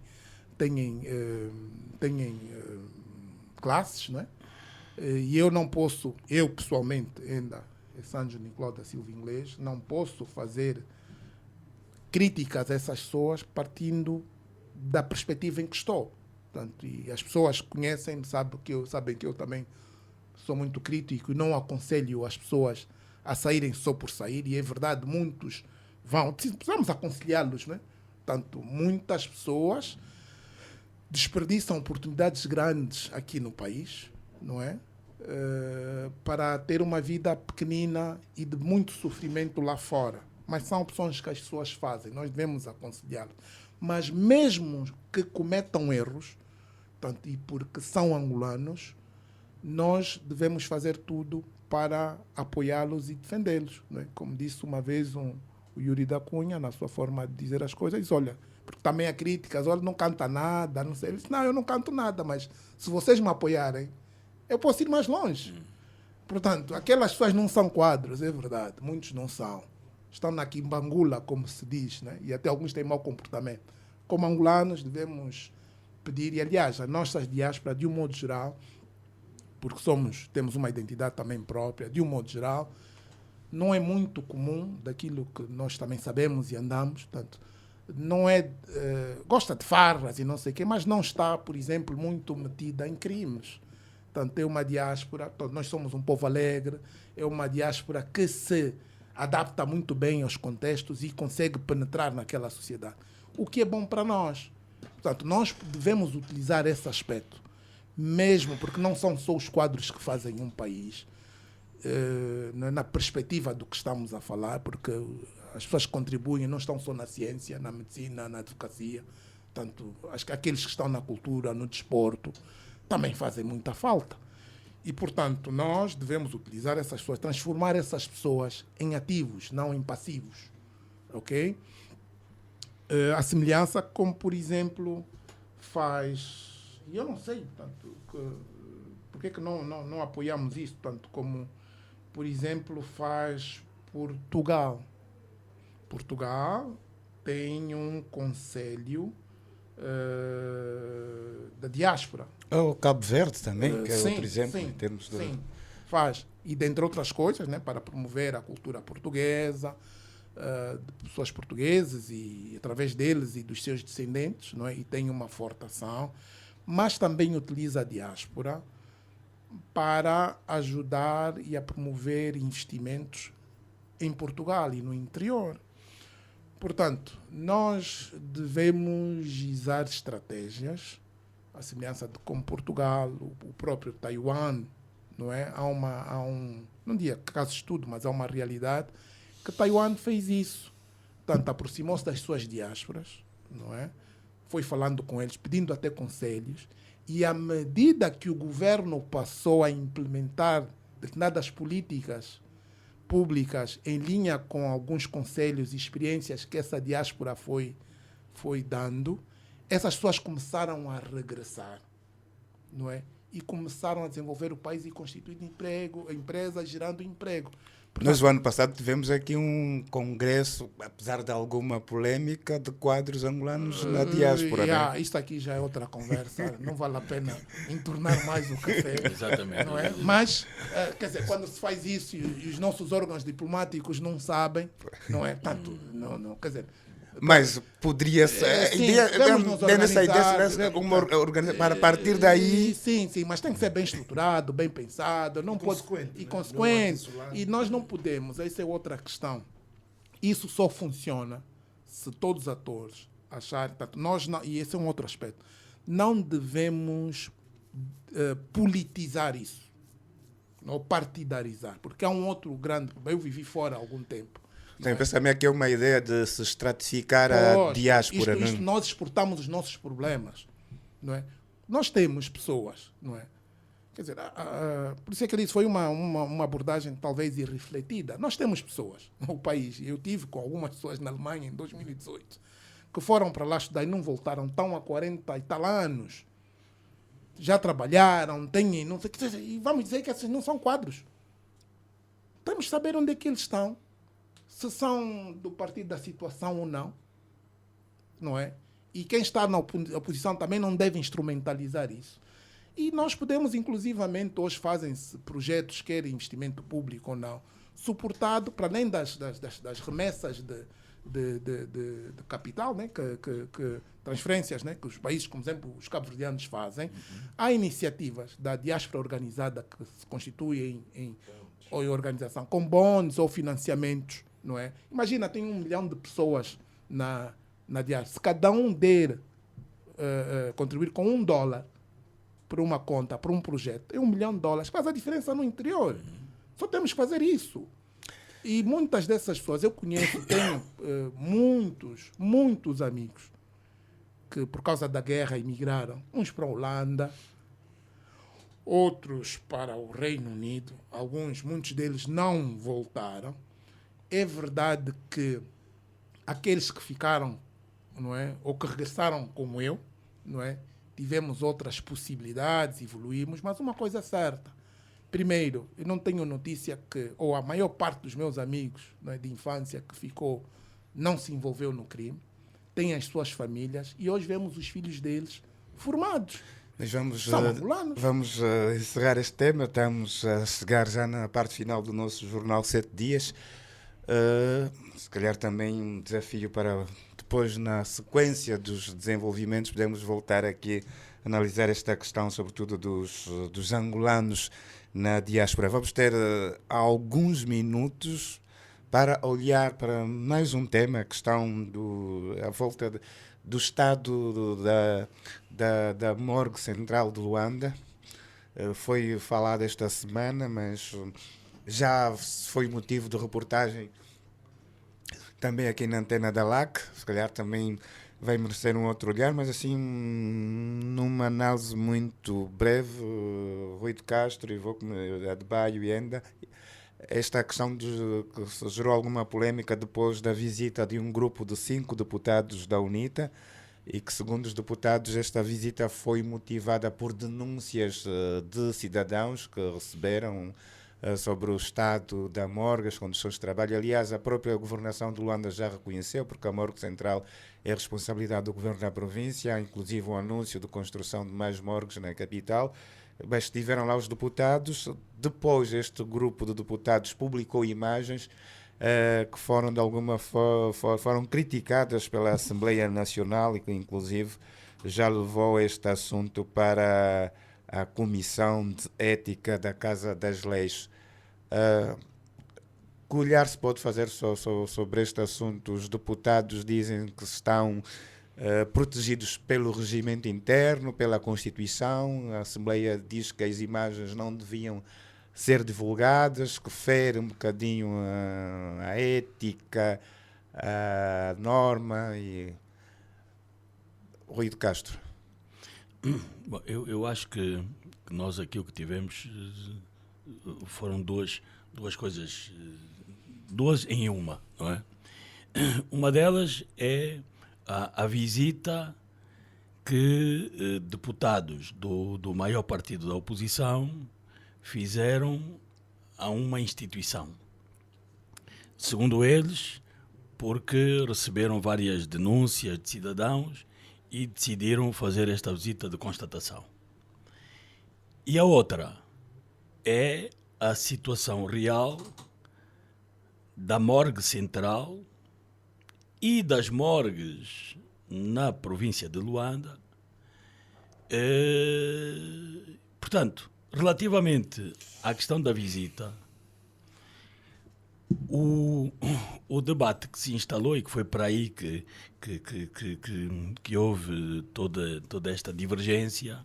classes, não é? E eu não posso, eu pessoalmente, ainda, Sandro Nicolau da Silva Inglês, não posso fazer críticas a essas pessoas partindo da perspectiva em que estou. Portanto, e as pessoas conhecem, sabem que eu também sou muito crítico e não aconselho as pessoas a saírem só por sair, e é verdade, muitos precisamos aconselhá-los, né? Portanto, muitas pessoas desperdiçam oportunidades grandes aqui no país, não é? Para ter uma vida pequenina e de muito sofrimento lá fora. Mas são opções que as pessoas fazem, nós devemos aconselhá-los. Mas mesmo que cometam erros, portanto, e porque são angolanos, nós devemos fazer tudo para apoiá-los e defendê-los, não é? Como disse uma vez o Yuri da Cunha, na sua forma de dizer as coisas, diz, olha, porque também há críticas, olha, não canta nada, não sei. Ele disse, não, eu não canto nada, mas se vocês me apoiarem, eu posso ir mais longe. Portanto, aquelas pessoas não são quadros, é verdade, muitos não são. Estão na quimbangula, como se diz, né? E até alguns têm mau comportamento. Como angolanos, devemos pedir, e aliás, a nossa diáspora, de um modo geral, porque temos uma identidade também própria, de um modo geral, não é muito comum daquilo que nós também sabemos e andamos, portanto, não é, gosta de farras e não sei o quê, mas não está, por exemplo, muito metida em crimes. Portanto, é uma diáspora, nós somos um povo alegre, é uma diáspora que se adapta muito bem aos contextos e consegue penetrar naquela sociedade, o que é bom para nós. Portanto, nós devemos utilizar esse aspecto, mesmo porque não são só os quadros que fazem um país, na perspectiva do que estamos a falar, porque as pessoas que contribuem não estão só na ciência, na medicina, na advocacia, portanto, acho que aqueles que estão na cultura, no desporto, também fazem muita falta. E, portanto, nós devemos utilizar essas pessoas, transformar essas pessoas em ativos, não em passivos. Ok? A semelhança como, por exemplo, faz... E eu não sei, portanto, por que não apoiamos isso, tanto como, por exemplo, faz Portugal. Portugal tem um conselho da diáspora. O Cabo Verde também, que é Sim, outro exemplo sim, em termos de... Sim, faz. E, dentre outras coisas, né, para promover a cultura portuguesa, de pessoas portuguesas, e através deles e dos seus descendentes, não é? E tem uma forte ação, mas também utiliza a diáspora para ajudar e a promover investimentos em Portugal e no interior. Portanto, nós devemos usar estratégias, a semelhança de como Portugal, o próprio Taiwan, não é? Não diria caso de estudo, mas há uma realidade que Taiwan fez isso. Portanto, aproximou-se das suas diásporas, não é? Foi falando com eles, pedindo até conselhos, e à medida que o governo passou a implementar determinadas políticas públicas em linha com alguns conselhos e experiências que essa diáspora foi dando, essas pessoas começaram a regressar, não é? E começaram a desenvolver o país e constituindo empresas, gerando emprego. Portanto, nós, o ano passado, tivemos aqui um congresso, apesar de alguma polêmica, de quadros angolanos na diáspora. Né? Isto aqui já é outra conversa, não vale a pena entornar mais o café. Exatamente. Não é? Mas, quer dizer, quando se faz isso e os nossos órgãos diplomáticos não sabem, não é? Tanto, não, quer dizer... Mas poderia ser. Para partir daí. Sim, mas tem que ser bem estruturado, bem pensado, não pode, e consequente. E nós não podemos, essa é outra questão. Isso só funciona se todos os atores acharem. E esse é um outro aspecto. Não devemos politizar isso, ou partidarizar, porque há um outro grande problema. Eu vivi fora há algum tempo. Tem pensamento que é uma ideia de se estratificar a diáspora. Nós exportamos os nossos problemas, não é? Nós temos pessoas, não é? Quer dizer, por isso é que eu disse, foi uma abordagem talvez irrefletida. Nós temos pessoas no país, eu tive com algumas pessoas na Alemanha em 2018, que foram para lá estudar e não voltaram, estão há 40 e tal anos. Já trabalharam, têm, não sei o que, e vamos dizer que esses não são quadros. Temos que saber onde é que eles estão, se são do partido da situação ou não, não é? E quem está na oposição também não deve instrumentalizar isso. E nós podemos, inclusivamente, hoje fazem-se projetos, quer investimento público ou não, suportado, para além das remessas de capital, né, que transferências, né, que os países, como exemplo, os cabo-verdianos fazem, há iniciativas da diáspora organizada que se constituem em organização, com bons ou financiamentos, não é? Imagina, tem 1 milhão de pessoas na diáspora. Se cada um der, contribuir com $1 por uma conta, por um projeto, é $1 milhão, faz a diferença no interior. Só temos que fazer isso. E muitas dessas pessoas, eu conheço, tenho muitos amigos que por causa da guerra emigraram, uns para a Holanda, outros para o Reino Unido, muitos deles não voltaram. É verdade que aqueles que ficaram, não é, ou que regressaram como eu, não é, tivemos outras possibilidades, evoluímos, mas uma coisa é certa. Primeiro, eu não tenho notícia que, ou a maior parte dos meus amigos, não é, de infância que ficou, não se envolveu no crime, tem as suas famílias e hoje vemos os filhos deles formados. Mas vamos encerrar este tema, estamos a chegar já na parte final do nosso jornal 7 dias. Se calhar também um desafio para depois, na sequência dos desenvolvimentos, podemos voltar aqui a analisar esta questão, sobretudo dos angolanos na diáspora. Vamos ter alguns minutos para olhar para mais um tema, a questão à volta do estado da morgue central de Luanda. Foi falado esta semana, mas já foi motivo de reportagem também aqui na antena da LAC. Se calhar também vai merecer um outro olhar, mas assim, numa análise muito breve, Rui de Castro, Adebayo e Enda, esta questão que gerou alguma polémica depois da visita de um grupo de 5 deputados da UNITA, e que, segundo os deputados, esta visita foi motivada por denúncias de cidadãos que receberam sobre o estado da morgue, as condições de trabalho. Aliás, a própria governação de Luanda já reconheceu, porque a morgue central é responsabilidade do governo da província, há inclusive um anúncio de construção de mais morgues na capital, mas estiveram lá os deputados. Depois este grupo de deputados publicou imagens que foram de alguma foram criticadas pela Assembleia Nacional e que inclusive já levou este assunto para a Comissão de Ética da Casa das Leis. Que olhar se pode fazer sobre este assunto? Os deputados dizem que estão protegidos pelo regimento interno, pela Constituição. A Assembleia diz que as imagens não deviam ser divulgadas, que fere um bocadinho a ética, a norma. E Rui de Castro. Bom, eu acho que nós aqui o que tivemos foram duas coisas, duas em uma, não é? Uma delas é a visita que deputados do maior partido da oposição fizeram a uma instituição. Segundo eles, porque receberam várias denúncias de cidadãos e decidiram fazer esta visita de constatação. E a outra é a situação real da morgue central e das morgues na província de Luanda. Portanto, relativamente à questão da visita, o debate que se instalou e que foi para aí que houve toda esta divergência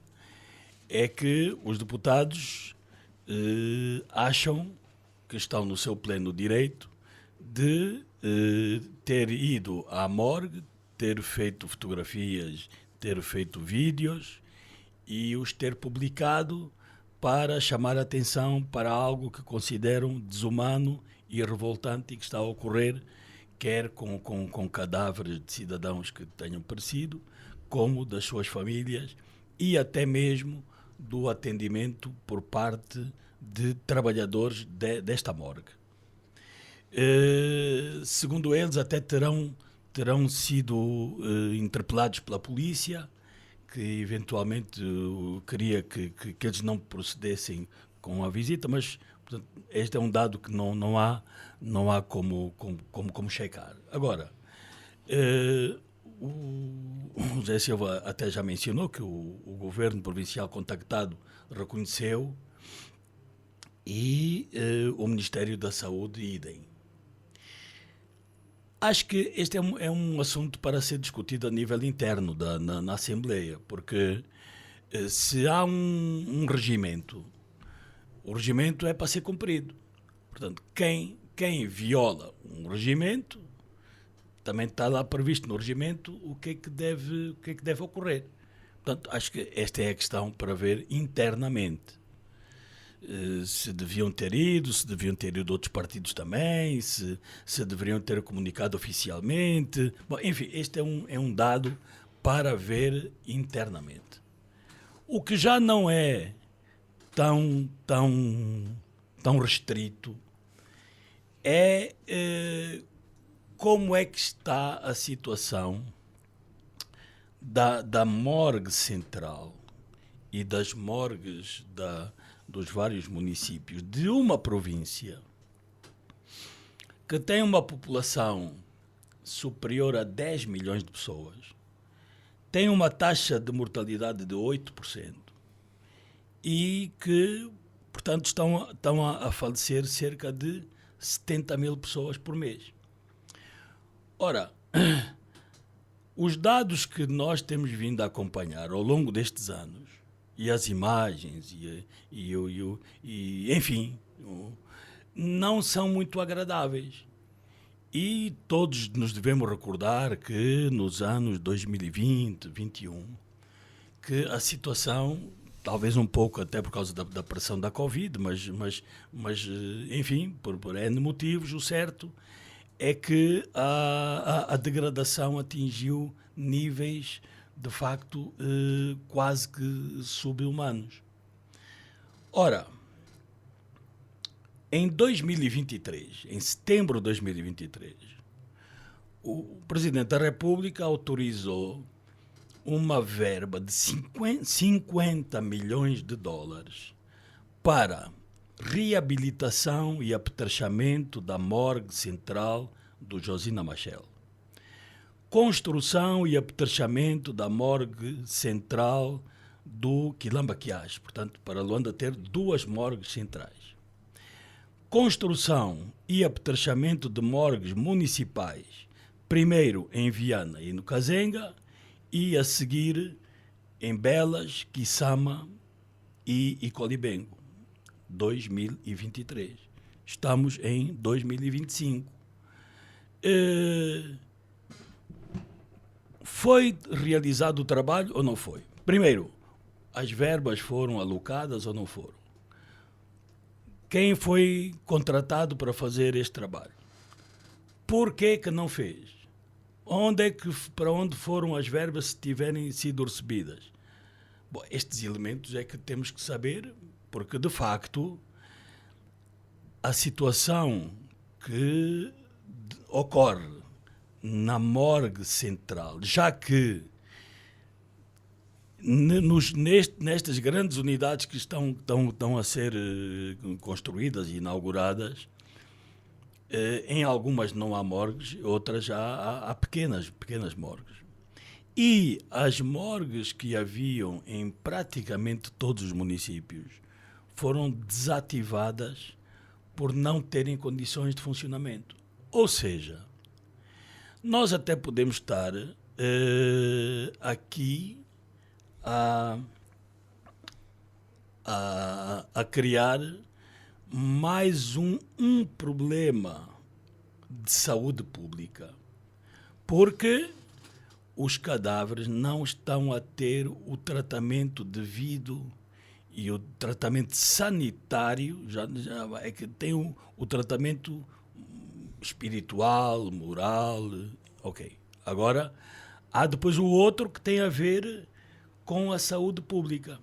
é que os deputados acham que estão no seu pleno direito de ter ido à morgue, ter feito fotografias, ter feito vídeos e os ter publicado para chamar a atenção para algo que consideram desumano e revoltante e que está a ocorrer, quer com cadáveres de cidadãos que tenham perecido, como das suas famílias e até mesmo do atendimento por parte de trabalhadores desta morgue. Segundo eles, até terão sido interpelados pela polícia, que eventualmente queria que eles não procedessem com a visita, mas portanto, este é um dado que não há como checar. Agora, o José Silva até já mencionou que o governo provincial contactado reconheceu e o Ministério da Saúde idem. Acho que este é um assunto para ser discutido a nível interno na Assembleia, porque se há um regimento, o regimento é para ser cumprido. Portanto, quem viola um regimento, também está lá previsto no regimento o que é que deve ocorrer. Portanto, acho que esta é a questão para ver internamente. Se deviam ter ido outros partidos também, se deveriam ter comunicado oficialmente. Bom, enfim, este é um dado para ver internamente. O que já não é tão restrito é como é que está a situação da morgue central e das morgues dos vários municípios de uma província que tem uma população superior a 10 milhões de pessoas, tem uma taxa de mortalidade de 8% e que, portanto, estão a falecer cerca de 70 mil pessoas por mês. Ora, os dados que nós temos vindo a acompanhar ao longo destes anos, e as imagens, enfim, não são muito agradáveis. E todos nos devemos recordar que nos anos 2020, 2021, que a situação, talvez um pouco até por causa da pressão da Covid, mas enfim, por N motivos, o certo é que a degradação atingiu níveis de facto quase que subhumanos. Ora, em 2023, em setembro de 2023, o Presidente da República autorizou uma verba de 50 milhões de dólares para reabilitação e apetrechamento da morgue central do Josina Machel. Construção e apetrechamento da morgue central do Quilamba-Quiás, portanto, para Luanda ter 2 morgues centrais. Construção e apetrechamento de morgues municipais, primeiro em Viana e no Kazenga, e a seguir em Belas, Quissama e Colibengo, 2023. Estamos em 2025. Foi realizado o trabalho ou não foi? Primeiro, as verbas foram alocadas ou não foram? Quem foi contratado para fazer este trabalho? Por que não fez? Para onde foram as verbas se tiverem sido recebidas? Bom, estes elementos é que temos que saber, porque de facto a situação que ocorre na morgue central, já que nestas grandes unidades que estão a ser construídas e inauguradas, em algumas não há morgues, outras há pequenas morgues. E as morgues que haviam em praticamente todos os municípios foram desativadas por não terem condições de funcionamento. Ou seja, nós até podemos estar aqui a criar mais um problema de saúde pública, porque os cadáveres não estão a ter o tratamento devido E o tratamento sanitário já é que tem o tratamento espiritual, moral, ok. Agora, há depois o outro que tem a ver com a saúde pública.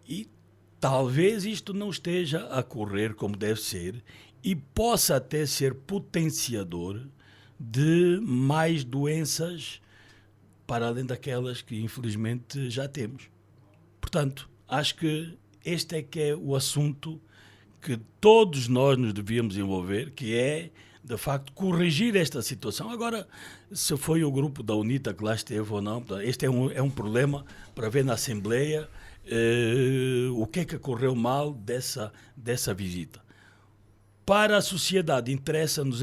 E talvez isto não esteja a correr como deve ser e possa até ser potenciador de mais doenças para além daquelas que infelizmente já temos. Portanto, acho que este é que é o assunto que todos nós nos devíamos envolver, que é, de facto, corrigir esta situação. Agora, se foi o grupo da UNITA que lá esteve ou não, este é um problema para ver na Assembleia o que é que correu mal dessa visita. Para a sociedade, interessa-nos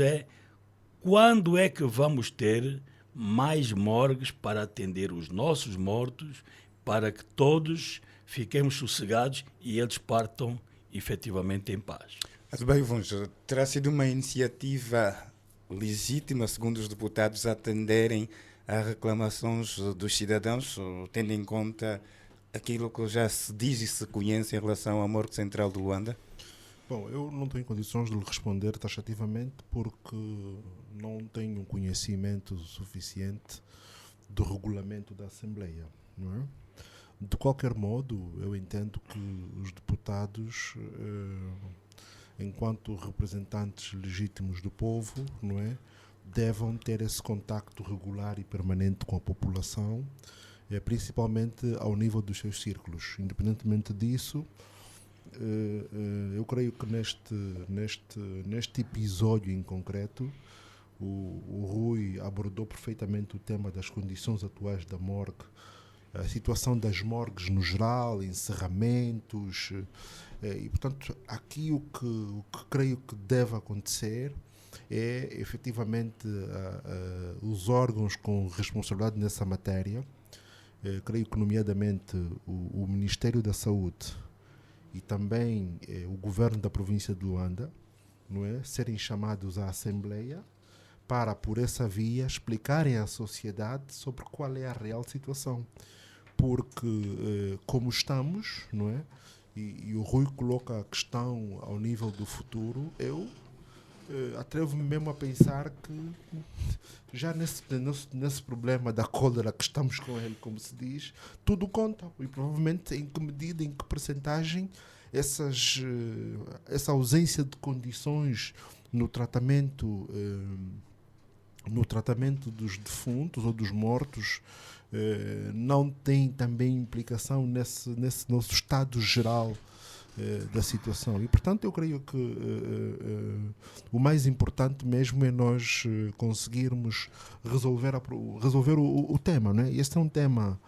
quando é que vamos ter mais morgues para atender os nossos mortos, para que todos fiquemos sossegados e eles partam efetivamente em paz. Mas bem, terá sido uma iniciativa legítima, segundo os deputados, atenderem às reclamações dos cidadãos, tendo em conta aquilo que já se diz e se conhece em relação à morgue central de Luanda? Bom, eu não tenho condições de lhe responder taxativamente porque não tenho conhecimento suficiente do regulamento da Assembleia, não é? De qualquer modo, eu entendo que os deputados, enquanto representantes legítimos do povo, não é, devam ter esse contacto regular e permanente com a população, principalmente ao nível dos seus círculos. Independentemente disso, eu creio que neste episódio em concreto, o Rui abordou perfeitamente o tema das condições atuais da morgue, a situação das morgues no geral, encerramentos, e portanto aqui o que creio que deve acontecer é efetivamente os órgãos com responsabilidade nessa matéria, creio que nomeadamente o Ministério da Saúde e também o governo da província de Luanda, não é, serem chamados à Assembleia para, por essa via, explicarem à sociedade sobre qual é a real situação. Porque, como estamos, não é, e o Rui coloca a questão ao nível do futuro, eu atrevo-me mesmo a pensar que já nesse problema da cólera que estamos com ele, como se diz, tudo conta. E provavelmente em que medida, em que percentagem essa ausência de condições no tratamento dos defuntos ou dos mortos não tem também implicação nesse nosso estado geral da situação. E, portanto, eu creio que o mais importante mesmo é nós conseguirmos resolver o tema, não é? Este é um tema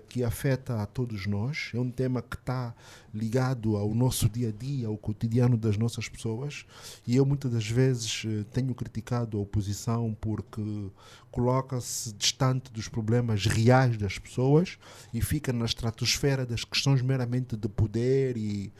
que afeta a todos nós, é um tema que está ligado ao nosso dia a dia, ao cotidiano das nossas pessoas, e eu muitas das vezes tenho criticado a oposição porque coloca-se distante dos problemas reais das pessoas e fica na estratosfera das questões meramente de poder e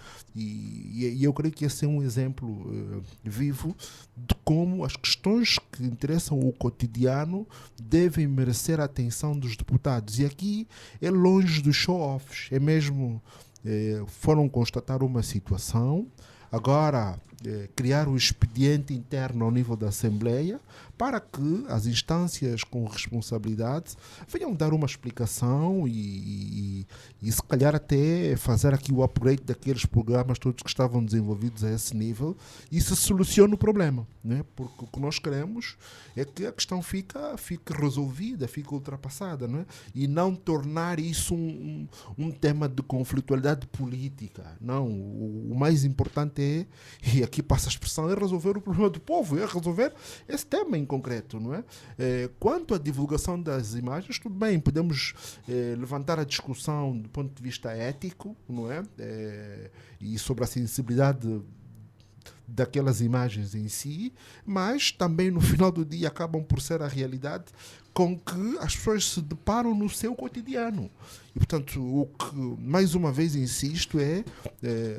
eu creio que esse é um exemplo vivo de como as questões que interessam o cotidiano devem merecer a atenção dos deputados. E aqui é longe dos show-offs, é mesmo, foram constatar uma situação, agora criar um expediente interno ao nível da Assembleia para que as instâncias com responsabilidade venham dar uma explicação e se calhar até fazer aqui o upgrade daqueles programas todos que estavam desenvolvidos a esse nível e se solucione o problema, né? Porque o que nós queremos é que a questão fique resolvida, fique ultrapassada, né? E não tornar isso um tema de conflitualidade política. Não, o mais importante e aqui passa a expressão, é resolver o problema do povo, é resolver esse tema em concreto, não é? Quanto à divulgação das imagens, tudo bem, podemos levantar a discussão do ponto de vista ético, não é? E sobre a sensibilidade daquelas imagens em si, mas também no final do dia acabam por ser a realidade com que as pessoas se deparam no seu cotidiano. E, portanto, o que, mais uma vez, insisto,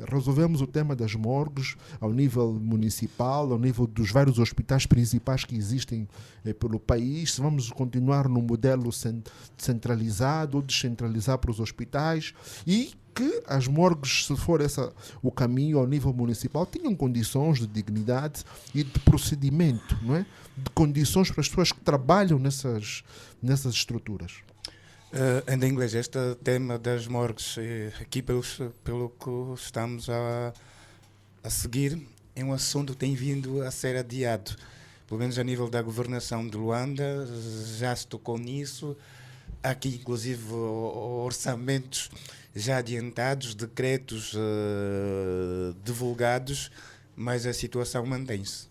resolvemos o tema das morgues ao nível municipal, ao nível dos vários hospitais principais que existem pelo país, se vamos continuar no modelo centralizado ou descentralizar para os hospitais e que as morgues, se for o caminho ao nível municipal, tenham condições de dignidade e de procedimento, não é? De condições para as pessoas que trabalham nessas estruturas. Ainda em inglês, este tema das morgues, aqui pelo que estamos a seguir, é um assunto que tem vindo a ser adiado. Pelo menos a nível da governação de Luanda, já se tocou nisso. Há aqui, inclusive, orçamentos já adiantados, decretos divulgados, mas a situação mantém-se.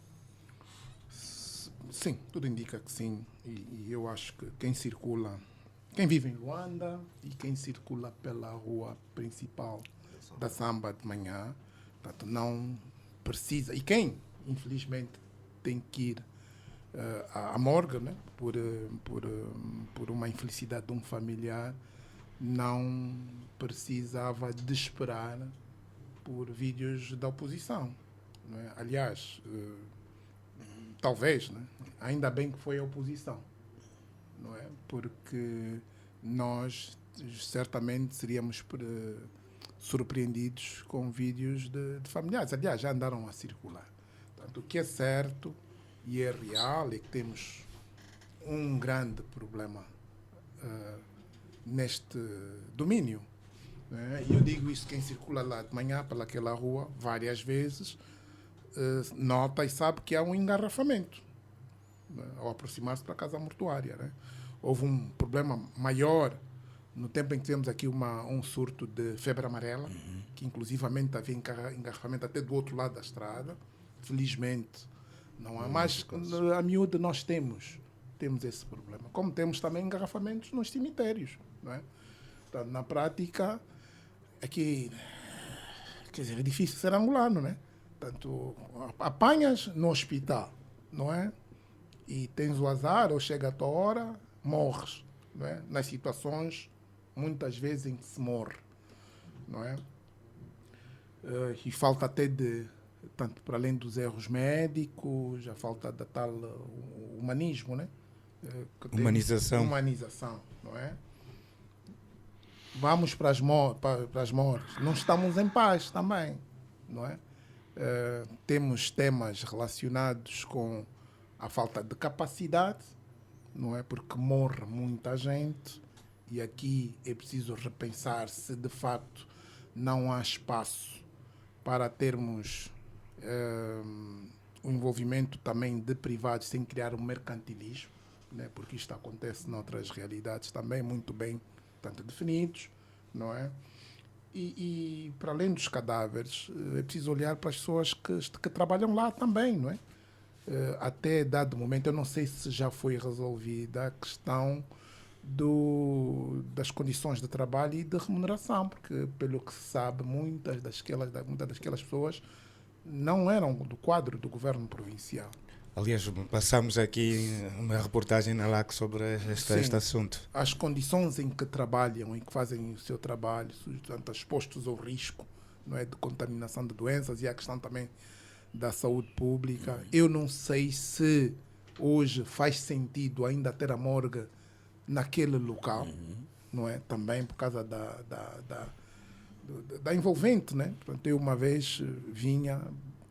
Sim, tudo indica que sim. E eu acho que quem vive em Luanda e quem circula pela rua principal da Samba de manhã, portanto, não precisa. E quem, infelizmente, tem que ir à morgue, né, por uma infelicidade de um familiar, não precisava de esperar por vídeos da oposição. Não é? Aliás, talvez, né, ainda bem que foi a oposição, não é? Porque nós certamente seríamos surpreendidos com vídeos de familiares. Aliás, já andaram a circular. Portanto, o que é certo e é real é que temos um grande problema neste domínio. Né? E eu digo isso, quem circula lá de manhã pelaquela rua várias vezes nota e sabe que há um engarrafamento, né? Ao aproximar-se da casa mortuária. Né? Houve um problema maior no tempo em que tivemos aqui um surto de febre amarela, que inclusivamente havia engarrafamento até do outro lado da estrada. Felizmente não há mais. A miúde nós temos esse problema. Como temos também engarrafamentos nos cemitérios. Não é? Portanto, na prática, aqui, quer dizer, é difícil ser angolano, né? Portanto, apanhas no hospital, não é? E tens o azar, ou chega a tua hora, morres, não é? Nas situações, muitas vezes, em que se morre, não é? E falta até tanto para além dos erros médicos, já falta da tal humanismo, né? Humanização, não é? Vamos para as mortes. Não estamos em paz também, não é? Temos temas relacionados com a falta de capacidade, não é? Porque morre muita gente e aqui é preciso repensar se de facto não há espaço para termos o envolvimento também de privados sem criar um mercantilismo, né? Porque isto acontece noutras realidades também muito bem tanto definidos, não é? E para além dos cadáveres, é preciso olhar para as pessoas que trabalham lá também, não é? Até dado momento, eu não sei se já foi resolvida a questão das condições de trabalho e de remuneração, porque, pelo que se sabe, muitas daquelas pessoas não eram do quadro do governo provincial. aliás, passamos aqui uma reportagem na LAC sobre este assunto. As condições em que trabalham, em que fazem o seu trabalho, portanto, expostos ao risco, não é, de contaminação de doenças e a questão também da saúde pública. Eu não sei se hoje faz sentido ainda ter a morgue naquele local, não é? Também por causa da envolvente, né? Portanto, eu uma vez vinha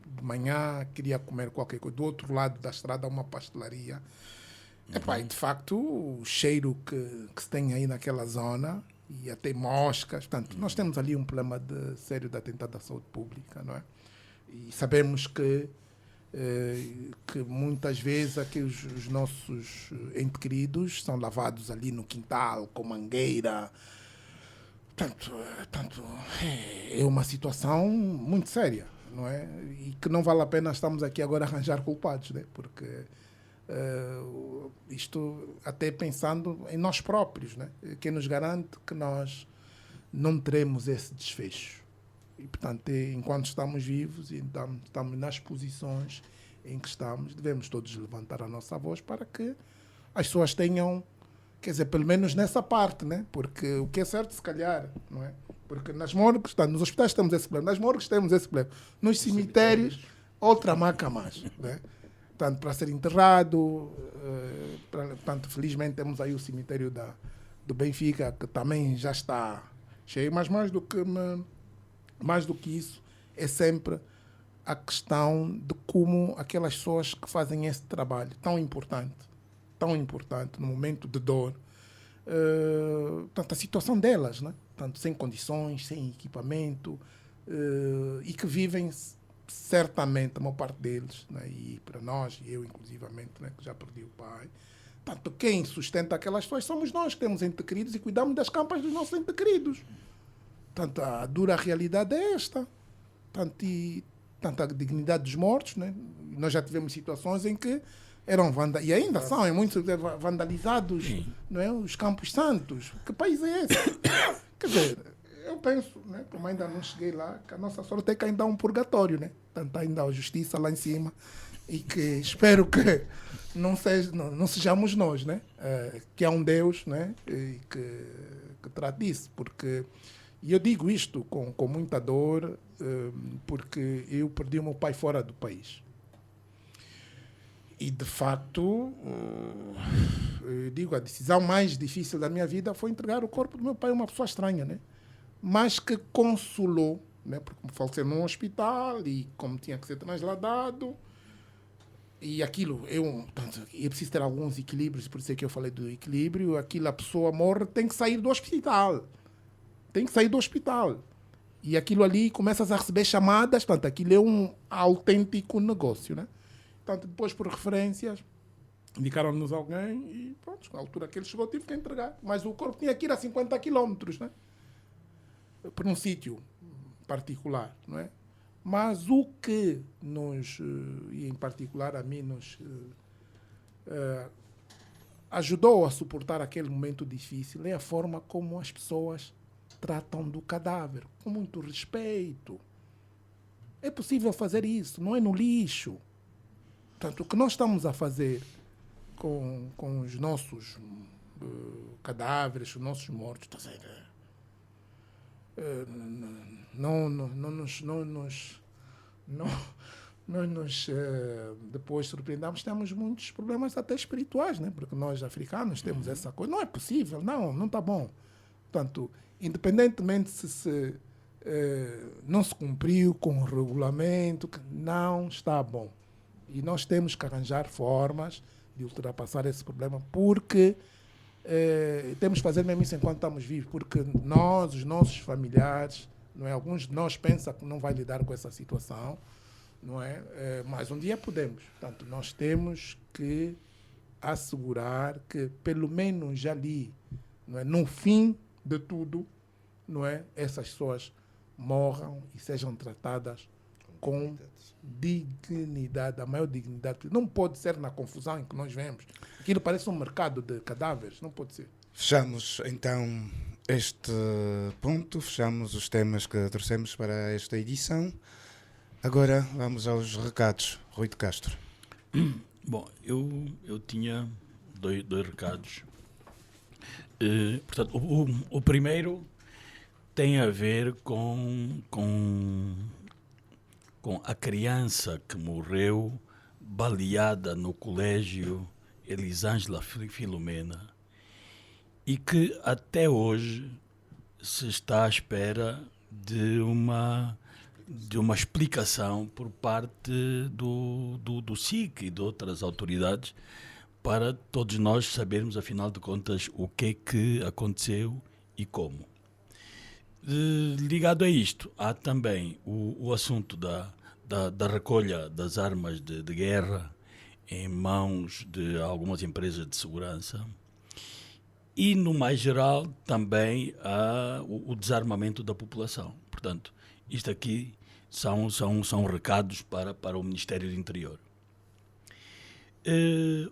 de manhã, queria comer qualquer coisa. Do outro lado da estrada há uma pastelaria. E de facto, o cheiro que se tem aí naquela zona, e até moscas. Portanto, nós temos ali um problema sério de atentado à saúde pública, não é? E sabemos que muitas vezes aqui os nossos entes queridos são lavados ali no quintal, com mangueira. Portanto, é uma situação muito séria, não é? E que não vale a pena estamos aqui agora a arranjar culpados, né? Porque isto até pensando em nós próprios, né? Quem nos garante que nós não teremos esse desfecho. E, portanto, enquanto estamos vivos e estamos nas posições em que estamos, devemos todos levantar a nossa voz para que as pessoas tenham, quer dizer, pelo menos nessa parte, né? Porque o que é certo, se calhar, não é? Porque nas morgues, nos hospitais temos esse problema, nas morgues temos esse problema, nos cemitérios, outra maca mais, né? Portanto, para ser enterrado, portanto, felizmente temos aí o cemitério do Benfica, que também já está Cheio, mas mais do que isso, é sempre a questão de como aquelas pessoas que fazem esse trabalho tão importante no momento de dor, tanto a situação delas, né? Tanto sem condições, sem equipamento, e que vivem certamente, a maior parte deles, né? E para nós, e eu inclusivamente, né? Que já perdi o pai, tanto quem sustenta aquelas pessoas somos nós que temos entes queridos e cuidamos das campas dos nossos entes queridos. Tanto a dura realidade é esta, tanto a dignidade dos mortos, né? Nós já tivemos situações em que eram e ainda são, em muitos vandalizados, não é? Os Campos Santos. Que país é esse? Quer dizer, eu penso, né, como ainda não cheguei lá, que a nossa sorte é que ainda há um purgatório, né? Tanto ainda há a justiça lá em cima, e que espero que não sejamos nós, né? Que há um Deus, né? E que trate disso, porque... E eu digo isto com muita dor, porque eu perdi o meu pai fora do país. E, de facto, eu digo, a decisão mais difícil da minha vida foi entregar o corpo do meu pai a uma pessoa estranha, né? Mas que consolou, né? Porque me faleceu num hospital e como tinha que ser trasladado. E aquilo, é preciso ter alguns equilíbrios, por isso é que eu falei do equilíbrio. A pessoa morre, tem que sair do hospital. E aquilo ali, começas a receber chamadas, portanto, aquilo é um autêntico negócio, né? Portanto, depois, por referências, indicaram-nos alguém e, pronto, na altura que ele chegou, tive que entregar. Mas o corpo tinha que ir a 50 quilómetros, né? Por um sítio particular, não é? Mas o que nos, e em particular a mim, nos ajudou a suportar aquele momento difícil é a forma como as pessoas tratam do cadáver, com muito respeito. É possível fazer isso, não é no lixo. Portanto, o que nós estamos a fazer com os nossos cadáveres, os nossos mortos, não nos depois surpreendamos, temos muitos problemas até espirituais, né? Porque nós africanos temos essa coisa. Não é possível, não está bom. Portanto, independentemente se não se cumpriu com o regulamento, não está bom. E nós temos que arranjar formas de ultrapassar esse problema, porque temos que fazer mesmo isso enquanto estamos vivos, porque nós, os nossos familiares, não é? Alguns de nós pensam que não vai lidar com essa situação, não é? Mas um dia podemos. Portanto, nós temos que assegurar que, pelo menos ali, não é? No fim de tudo, não é? Essas pessoas morram e sejam tratadas com dignidade, a maior dignidade. Não pode ser na confusão em que nós vemos. Aquilo parece um mercado de cadáveres, não pode ser. Fechamos então este ponto, fechamos os temas que trouxemos para esta edição. Agora vamos aos recados. Rui de Castro. Bom, eu tinha dois recados. Portanto, o primeiro tem a ver com a criança que morreu baleada no colégio Elisângela Filomena e que até hoje se está à espera de uma explicação por parte do SIC e de outras autoridades para todos nós sabermos, afinal de contas, o que é que aconteceu e como. Ligado a isto, há também o assunto da recolha das armas de guerra em mãos de algumas empresas de segurança e, no mais geral, também há o desarmamento da população. Portanto, isto aqui são recados para o Ministério do Interior.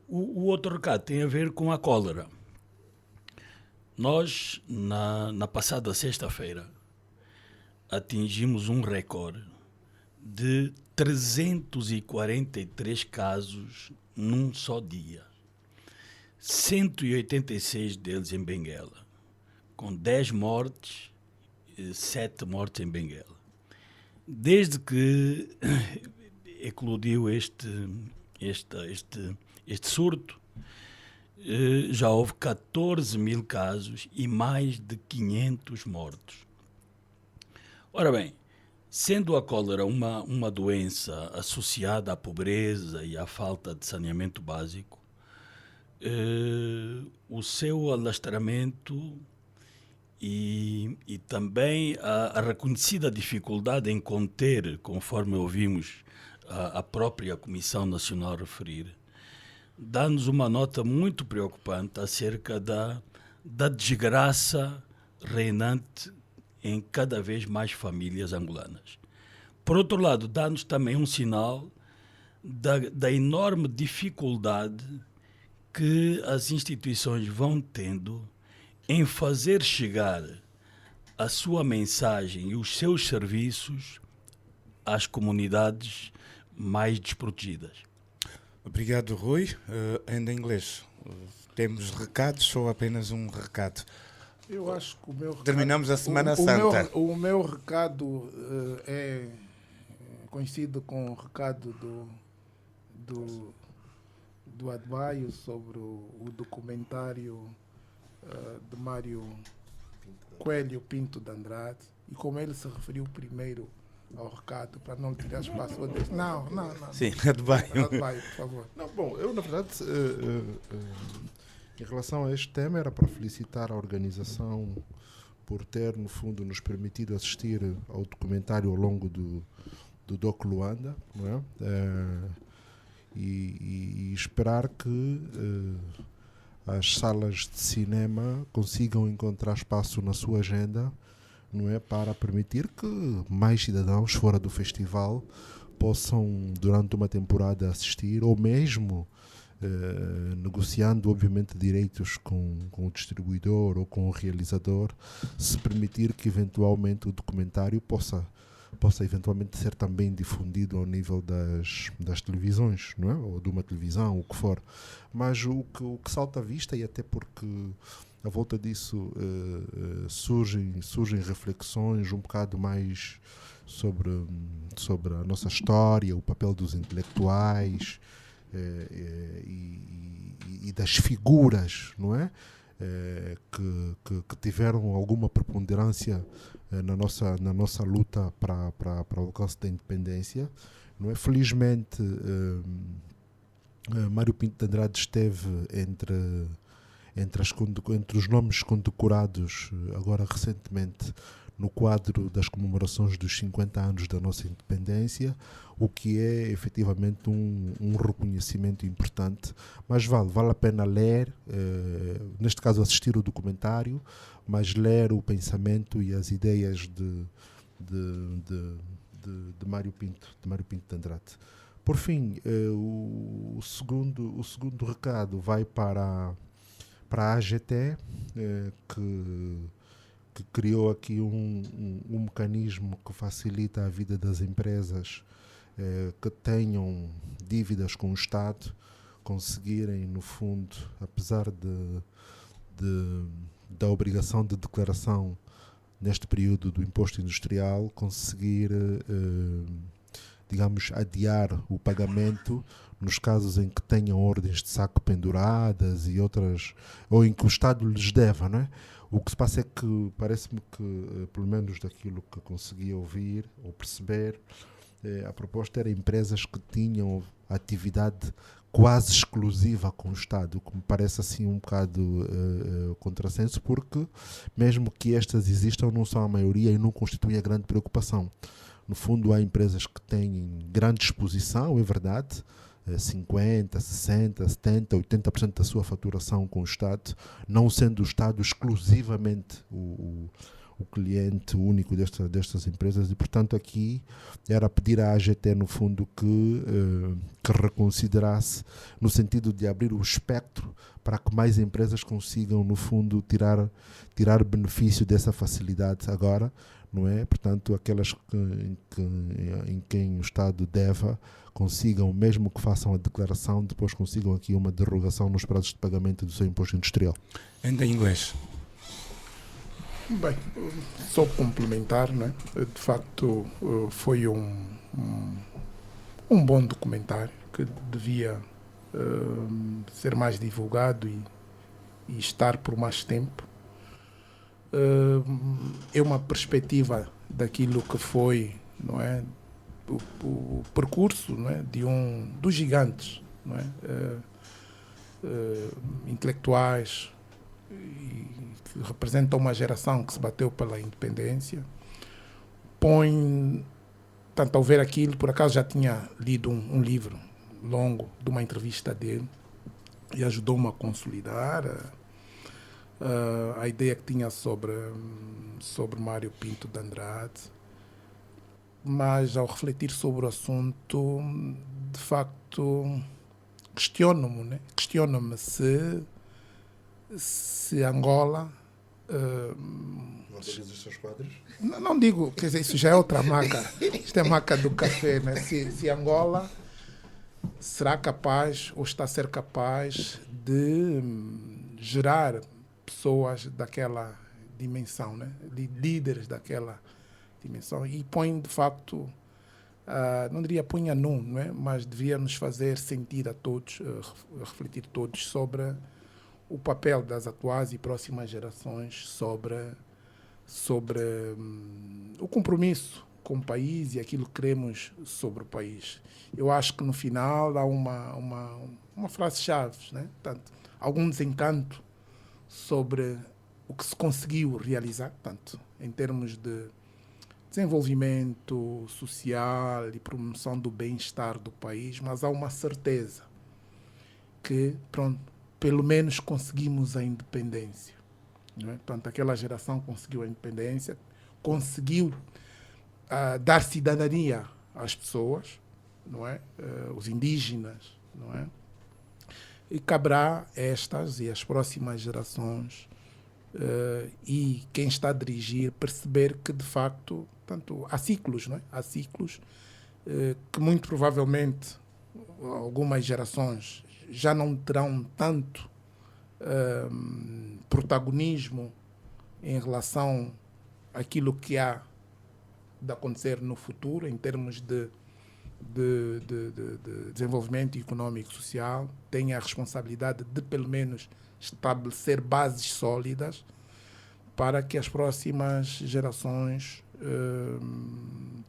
O outro recado tem a ver com a cólera. Nós, na passada sexta-feira, atingimos um recorde de 343 casos num só dia. 186 deles em Benguela, com 10 mortes, 7 mortes em Benguela. Desde que eclodiu este surto, já houve 14 mil casos e mais de 500 mortos. Ora bem, sendo a cólera uma doença associada à pobreza e à falta de saneamento básico, o seu alastramento e também a reconhecida dificuldade em conter, conforme ouvimos a própria Comissão Nacional referir, dá-nos uma nota muito preocupante acerca da desgraça reinante em cada vez mais famílias angolanas. Por outro lado, dá-nos também um sinal da enorme dificuldade que as instituições vão tendo em fazer chegar a sua mensagem e os seus serviços às comunidades mais desprotegidas. Obrigado, Rui. Ainda em inglês, temos recados ou apenas um recado? Eu acho que o meu recado, Terminamos a Semana Santa. O meu recado é coincide com o recado do Adbaio sobre o documentário de Mário Coelho Pinto de Andrade, e como ele se referiu primeiro ao recado, para não tirar espaço. Não. Sim, Adbaio. Adbaio, por favor. Não, bom, eu na verdade, em relação a este tema, era para felicitar a organização por ter, no fundo, nos permitido assistir ao documentário ao longo do Doc Luanda, não é? E esperar que as salas de cinema consigam encontrar espaço na sua agenda, não é, para permitir que mais cidadãos fora do festival possam, durante uma temporada, assistir, ou mesmo negociando, obviamente, direitos com o distribuidor ou com o realizador, se permitir que, eventualmente, o documentário possa eventualmente ser também difundido ao nível das televisões, não é? Ou de uma televisão, o que for. Mas o que salta à vista, e até porque à volta disso surgem reflexões um bocado mais sobre a nossa história, o papel dos intelectuais e das figuras, não é? Que tiveram alguma preponderância na nossa luta para o alcance da independência, não é? Felizmente, Mário Pinto de Andrade esteve entre os nomes condecorados agora recentemente no quadro das comemorações dos 50 anos da nossa independência, o que é efetivamente um reconhecimento importante, mas vale a pena ler, neste caso assistir o documentário, mas ler o pensamento e as ideias de Mário Pinto de Andrade. Por fim, o segundo recado vai para a AGT, que criou aqui um mecanismo que facilita a vida das empresas que tenham dívidas com o Estado, conseguirem, no fundo, apesar da obrigação de declaração neste período do imposto industrial, conseguir, digamos, adiar o pagamento nos casos em que tenham ordens de saque penduradas e outras, ou em que o Estado lhes deva, não é? O que se passa é que parece-me que, pelo menos daquilo que consegui ouvir ou perceber, a proposta era empresas que tinham atividade quase exclusiva com o Estado, o que me parece assim um bocado contrassenso, porque mesmo que estas existam, não são a maioria e não constituem a grande preocupação. No fundo, há empresas que têm grande exposição, é verdade, 50%, 60%, 70%, 80% da sua faturação com o Estado, não sendo o Estado exclusivamente o cliente único destas empresas, e portanto aqui era pedir à AGT, no fundo, que reconsiderasse no sentido de abrir o espectro para que mais empresas consigam, no fundo, tirar benefício dessa facilidade agora, não é? Portanto, aquelas em quem o Estado deva consigam, mesmo que façam a declaração, depois consigam aqui uma derrogação nos prazos de pagamento do seu imposto industrial. Ainda em inglês. Bem, só complementar, né? De facto, foi um bom documentário que devia ser mais divulgado e estar por mais tempo. É uma perspectiva daquilo que foi, não é, o percurso, não é, dos gigantes, não é, intelectuais, que representam uma geração que se bateu pela independência. Tanto ao ver aquilo, por acaso já tinha lido um livro longo de uma entrevista dele e ajudou-me a consolidar a ideia que tinha sobre Mário Pinto de Andrade. Mas ao refletir sobre o assunto, de facto, questiono-me, né? Questiono-me se Angola... Valoriza os seus quadros? Não digo, quer dizer, isso já é outra marca. Isto é marca do café, né? Se Angola será capaz ou está a ser capaz de gerar pessoas daquela dimensão, né? Líderes daquela dimensão, e põe de facto, não diria punha nu, não é? Mas devia nos fazer sentir a todos, refletir todos sobre o papel das atuais e próximas gerações sobre o compromisso com o país e aquilo que queremos sobre o país. Eu acho que no final há uma frase-chave, né? Portanto, algum desencanto sobre o que se conseguiu realizar, tanto em termos de desenvolvimento social e promoção do bem-estar do país, mas há uma certeza que, pronto, pelo menos conseguimos a independência. Não é? Portanto, aquela geração conseguiu a independência, conseguiu dar cidadania às pessoas, não é? Os indígenas, não é? E caberá estas e as próximas gerações e quem está a dirigir perceber que, de facto, portanto, há ciclos, não é? Há ciclos que muito provavelmente algumas gerações já não terão tanto protagonismo em relação àquilo que há de acontecer no futuro em termos de desenvolvimento econômico e social, tem a responsabilidade de, pelo menos, estabelecer bases sólidas para que as próximas gerações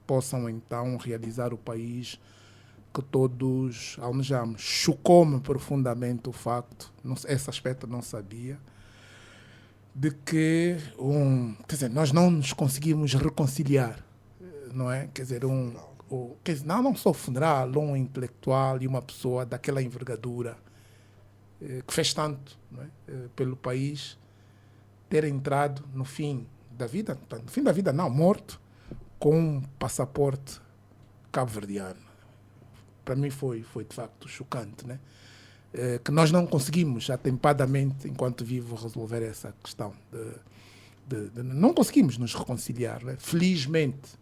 possam, então, realizar o país que todos almejamos. Chocou-me profundamente o facto, esse aspecto não sabia, de que quer dizer, nós não nos conseguimos reconciliar, não é? Quer dizer, não só o funeral, um intelectual e uma pessoa daquela envergadura que fez tanto, não é? Pelo país, ter entrado no fim da vida, no fim da vida não, morto, com um passaporte cabo-verdiano. Para mim foi de facto chocante, né? Que nós não conseguimos atempadamente, enquanto vivo, resolver essa questão. Não conseguimos nos reconciliar, né? Felizmente,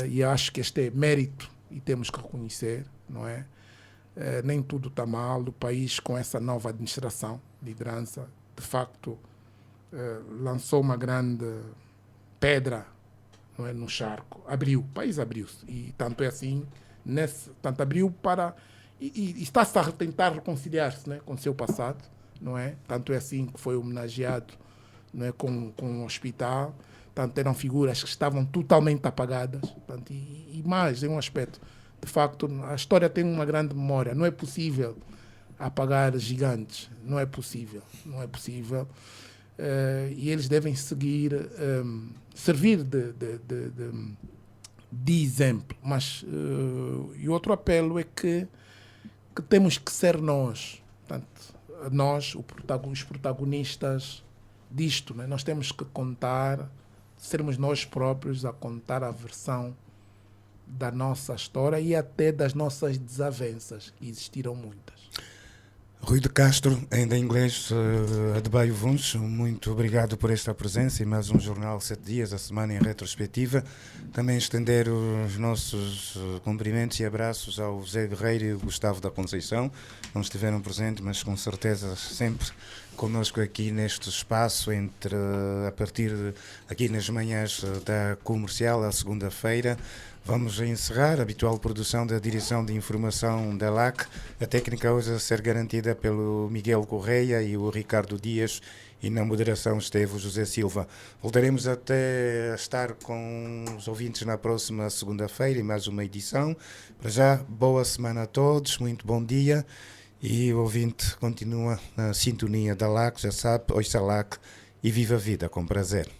e acho que este é mérito e temos que reconhecer, não é? Nem tudo está mal. O país, com essa nova administração, liderança, de facto, lançou uma grande pedra, não é, no charco. O país abriu-se. E tanto é assim, tanto abriu para... E está-se a tentar reconciliar-se, né, com o seu passado, não é? Tanto é assim que foi homenageado, não é, com um hospital. Tanto eram figuras que estavam totalmente apagadas. Tanto, e mais, em um aspecto, de facto, a história tem uma grande memória. Não é possível apagar gigantes. Não é possível. Não é possível. E eles devem servir de exemplo. Mas e outro apelo é que temos que ser nós, portanto, os protagonistas disto, né? Nós temos que contar, sermos nós próprios a contar a versão da nossa história e até das nossas desavenças, que existiram muitas. Rui de Castro, ainda em inglês, Adebayo Vuns, muito obrigado por esta presença e mais um Jornal 7 Dias, a semana em retrospectiva. Também estender os nossos cumprimentos e abraços ao José Guerreiro e ao Gustavo da Conceição. Não estiveram presentes, mas com certeza sempre conosco aqui neste espaço a partir aqui nas manhãs da Comercial, à segunda-feira. Vamos encerrar a habitual produção da Direção de Informação da LAC, a técnica hoje a ser garantida pelo Miguel Correia e o Ricardo Dias, e na moderação esteve o José Silva. Voltaremos até a estar com os ouvintes na próxima segunda-feira em mais uma edição. Para já, boa semana a todos, muito bom dia, e o ouvinte continua na sintonia da LAC, já sabe, ouça a LAC e viva a vida com prazer.